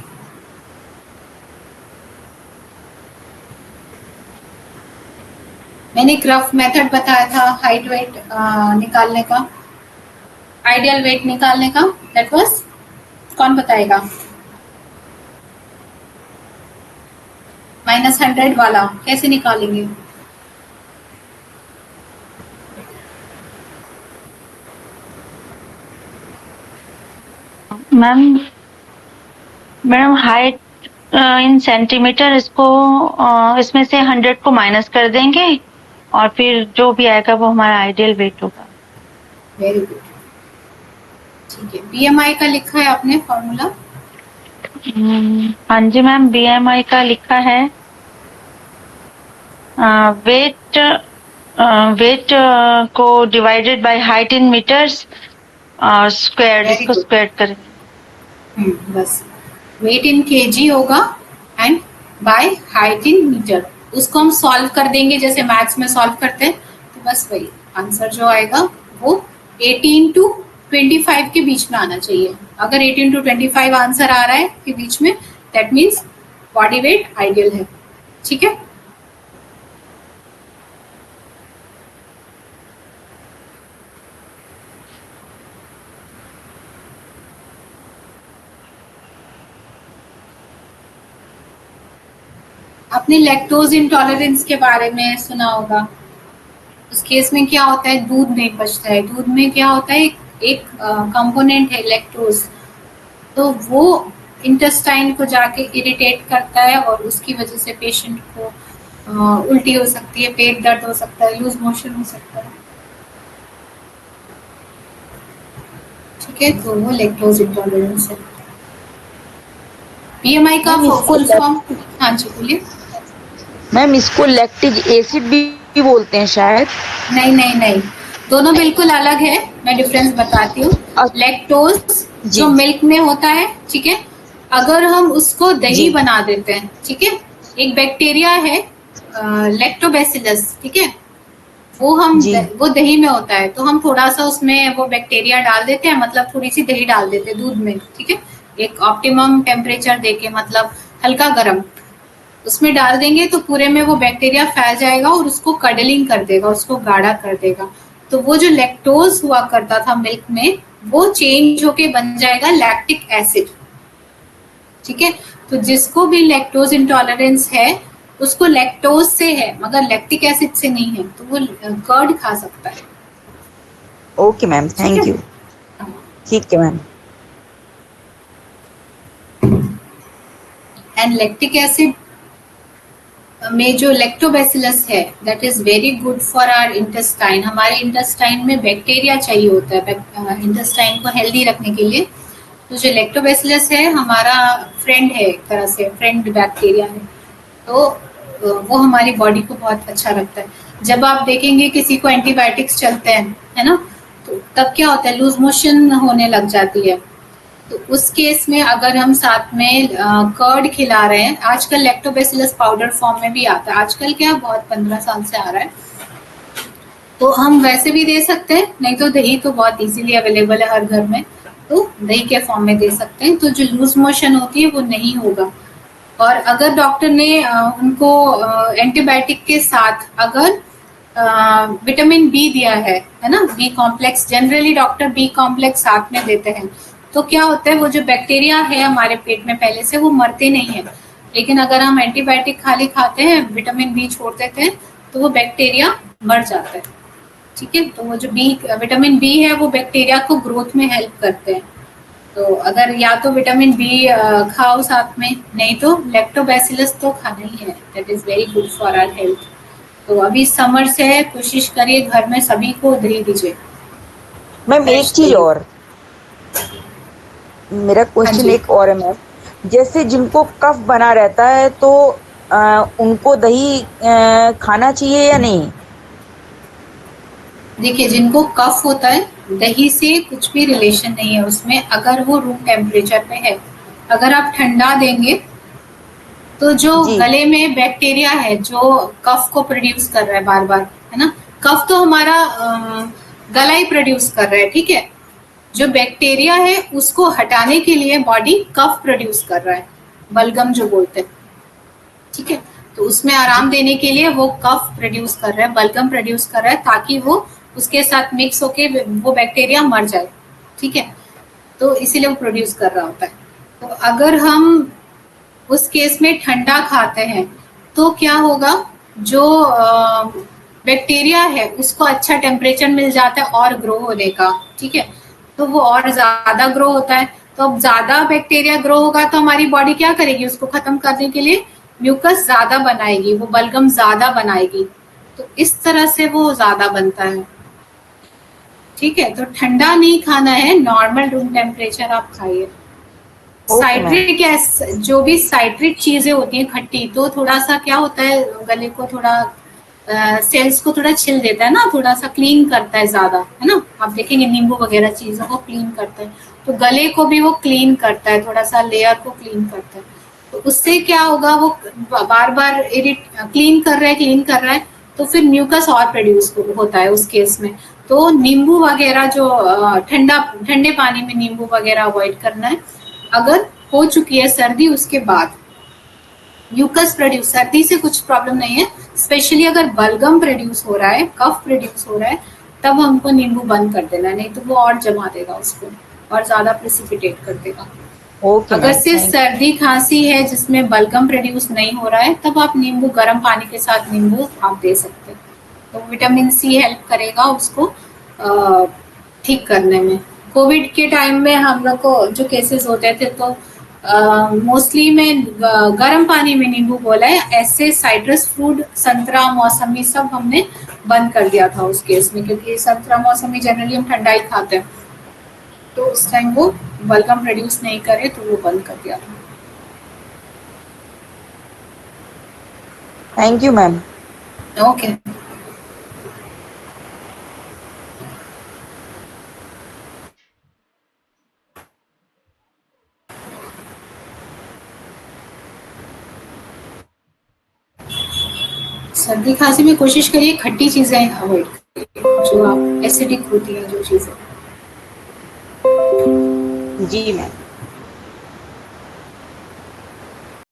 मैंने एक रफ मेथड बताया था हाइट वेट निकालने का, आइडियल वेट निकालने का, दैट वाज, कौन बताएगा, -100 वाला कैसे निकालेंगे। Ma'am madam height in centimetre, इसको इसमें से 100 को माइनस कर देंगे और फिर जो भी आएगा वो हमारा आइडियल वेट होगा। Very good. ठीक है, बीएमआई का लिखा है आपने फॉर्मूला? हाँ जी मैम, बीएमआई का लिखा है वेट वेट को divided by height in metres square, very इसको गुड। स्क्वायर करें। बस वेट इन केजी होगा and by height in metre, उसको हम सॉल्व कर देंगे जैसे मैथ्स में सॉल्व करते हैं। तो बस वही आंसर जो आएगा वो 18 टू 25 के बीच में आना चाहिए। अगर 18 टू 25 आंसर आ रहा है के बीच में, that means body weight ideal है। ठीक है, आपने लैक्टोज इंटॉलरेंस के बारे में सुना होगा। उस केस में क्या होता है, दूध नहीं पचता है। दूध में क्या होता है, एक कंपोनेंट है लैक्टोज, तो वो इंटेस्टाइन को जाके इरिटेट करता है और उसकी वजह से पेशेंट को उल्टी हो सकती है, पेट दर्द हो सकता है, लूज मोशन हो सकता है। ठीक है, तो वो लैक्टोज इंटॉलरेंस है। बीएमआई का मैम इसको फुल फॉर्म? हाँ जी बोलिए। मैम इसको लैक्टिक एसिड भी बोलते हैं शायद। नहीं नहीं नहीं, दोनों बिल्कुल अलग है। मैं डिफरेंस बताती हूँ। लैक्टोज जी जो मिल्क में होता है, ठीक है, अगर हम उसको दही जी बना देते हैं, ठीक है, एक बैक्टीरिया है लैक्टोबैसिलस, ठीक है, वो हम जी वो दही में होता है, तो हम थोड़ा सा उसमें वो बैक्टीरिया डाल देते हैं, मतलब थोड़ी सी दही डाल देते हैं दूध में, ठीक है, एक ऑप्टिमम टेम्परेचर देके, मतलब हल्का गर्म उसमें डाल देंगे तो पूरे में वो बैक्टीरिया फैल जाएगा और उसको कडलिंग कर देगा, उसको गाढ़ा कर देगा। तो वो जो लैक्टोज हुआ करता था मिल्क में, वो चेंज होके बन जाएगा लैक्टिक एसिड। ठीक है, तो जिसको भी लैक्टोज इंटॉलरेंस है उसको लैक्टोज से है मगर लैक्टिक एसिड से नहीं है, तो वो कर्ड खा सकता है। ओके मैम, ठीक थैंक है, यू। ठीक है मैम। एंड लैक्टिक एसिड में जो लैक्टोबैसिलस है, that is very good for our intestine. हमारे इंटेस्टाइन में बैक्टीरिया चाहिए होता है इंटेस्टाइन को हेल्दी रखने के लिए। तो जो लैक्टोबैसिलस है हमारा फ्रेंड है, एक तरह से फ्रेंड बैक्टीरिया है, तो वो हमारी बॉडी को बहुत अच्छा रखता है। जब आप देखेंगे किसी को एंटीबायोटिक्स चलते हैं, है ना, तो तब क्या होता है, लूज मोशन होने लग जाती है। तो उस केस में अगर हम साथ में कर्ड खिला रहे हैं, आजकल लैक्टोबैसिलस पाउडर फॉर्म में भी आता है, आजकल क्या बहुत 15 साल से आ रहा है, तो हम वैसे भी दे सकते हैं, नहीं तो दही तो बहुत इजीली अवेलेबल है हर घर में, तो दही के फॉर्म में दे सकते हैं, तो जो लूज मोशन होती है वो नहीं होगा। और अगर डॉक्टर ने उनको एंटीबायोटिक के साथ अगर विटामिन बी दिया है ना, B complex, generally doctor B complex साथ में देते हैं, तो क्या होता है, वो जो बैक्टीरिया है हमारे पेट में पहले से, वो मरते नहीं है। लेकिन अगर हम एंटीबायोटिक खाली खाते हैं, विटामिन बी छोड़ देते हैं, तो वो बैक्टीरिया मर जाता है। ठीक है, तो वो जो बी विटामिन बी है वो बैक्टीरिया को ग्रोथ में हेल्प करते हैं। तो अगर या तो विटामिन बी खाओ साथ में, नहीं तो लैक्टोबैसिलस तो खाना ही है, that is very good for our health. तो अभी समर से है, कोशिश करिए घर में सभी को दही दीजिए। मैम एक चीज और, मेरा क्वेश्चन एक और है मैम, जैसे जिनको कफ बना रहता है तो उनको दही खाना चाहिए या नहीं? देखिए, जिनको कफ होता है दही से कुछ भी रिलेशन नहीं है उसमें, अगर वो रूम टेम्परेचर पे है। अगर आप ठंडा देंगे तो जो जी गले में बैक्टीरिया है जो कफ को प्रोड्यूस कर रहा है बार बार, है ना, कफ तो हमारा गला ही प्रोड्यूस कर रहा है, ठीक है, जो बैक्टीरिया है उसको हटाने के लिए बॉडी कफ प्रोड्यूस कर रहा है, बलगम जो बोलते हैं, ठीक है, तो उसमें आराम देने के लिए वो कफ प्रोड्यूस कर रहा है, बलगम प्रोड्यूस कर रहा है, ताकि वो उसके साथ मिक्स होके वो बैक्टीरिया मर जाए। ठीक है, तो इसीलिए वो प्रोड्यूस कर रहा होता है। तो अगर हम उस केस में ठंडा खाते हैं तो क्या होगा, जो बैक्टीरिया है उसको अच्छा टेम्परेचर मिल जाता है और ग्रो होने का, ठीक है, तो वो और ज्यादा ग्रो होता है। तो अब ज्यादा बैक्टीरिया ग्रो होगा तो हमारी बॉडी क्या करेगी, उसको खत्म करने के लिए म्यूकस ज्यादा बनाएगी, वो बलगम ज्यादा बनाएगी, तो इस तरह से वो ज्यादा बनता है। ठीक है, तो ठंडा नहीं खाना है, नॉर्मल रूम टेम्परेचर आप खाइए। साइट्रिक एसिड, जो भी साइट्रिक चीजें होती हैं खट्टी, तो थोड़ा सा क्या होता है, गले को थोड़ा सेल्स को थोड़ा छिल देता है ना, थोड़ा सा क्लीन करता है ज्यादा, है ना, आप देखेंगे नींबू वगैरह चीजों को क्लीन करता है, तो गले को भी वो क्लीन करता है, थोड़ा सा लेयर को क्लीन करता है। तो उससे क्या होगा, वो बार बार क्लीन कर रहा है, तो फिर म्यूकस और प्रोड्यूस होता है उस केस में। तो नींबू वगैरह जो ठंडे पानी में नींबू वगैरह अवॉइड करना है। अगर हो चुकी है सर्दी, उसके बाद म्यूकस प्रोड्यूस, सर्दी से कुछ प्रॉब्लम नहीं है, स्पेशली अगर बलगम प्रोड्यूस हो रहा है, कफ प्रोड्यूस हो रहा है, तब हमको नींबू बंद कर देना, नहीं तो वो और जमा देगा उसको और ज्यादा प्रेसिपिटेट कर देगा। अगर सिर्फ सर्दी खांसी है जिसमें बलगम प्रोड्यूस नहीं हो रहा है, तब आप नींबू, गर्म पानी के साथ नींबू आप दे सकते हैं, तो विटामिन सी हेल्प करेगा उसको ठीक करने में। कोविड के टाइम में हम लोग को जो केसेस होते थे, तो मोस्टली में गर्म पानी में नींबू बोला है, ऐसे साइट्रस फ्रूट, संतरा, मौसमी सब हमने बंद कर दिया था उस केस में, क्योंकि संतरा मौसमी जनरली हम ठंडा ही खाते हैं, तो उस टाइम वो बलगम प्रोड्यूस नहीं करे, तो वो बंद कर दिया था। Thank you ma'am. ओके। सर्दी खांसी में कोशिश करिए खट्टी चीजें अवॉइड करिए, जो आप एसिडिक होती है जो चीजें। जी मैम।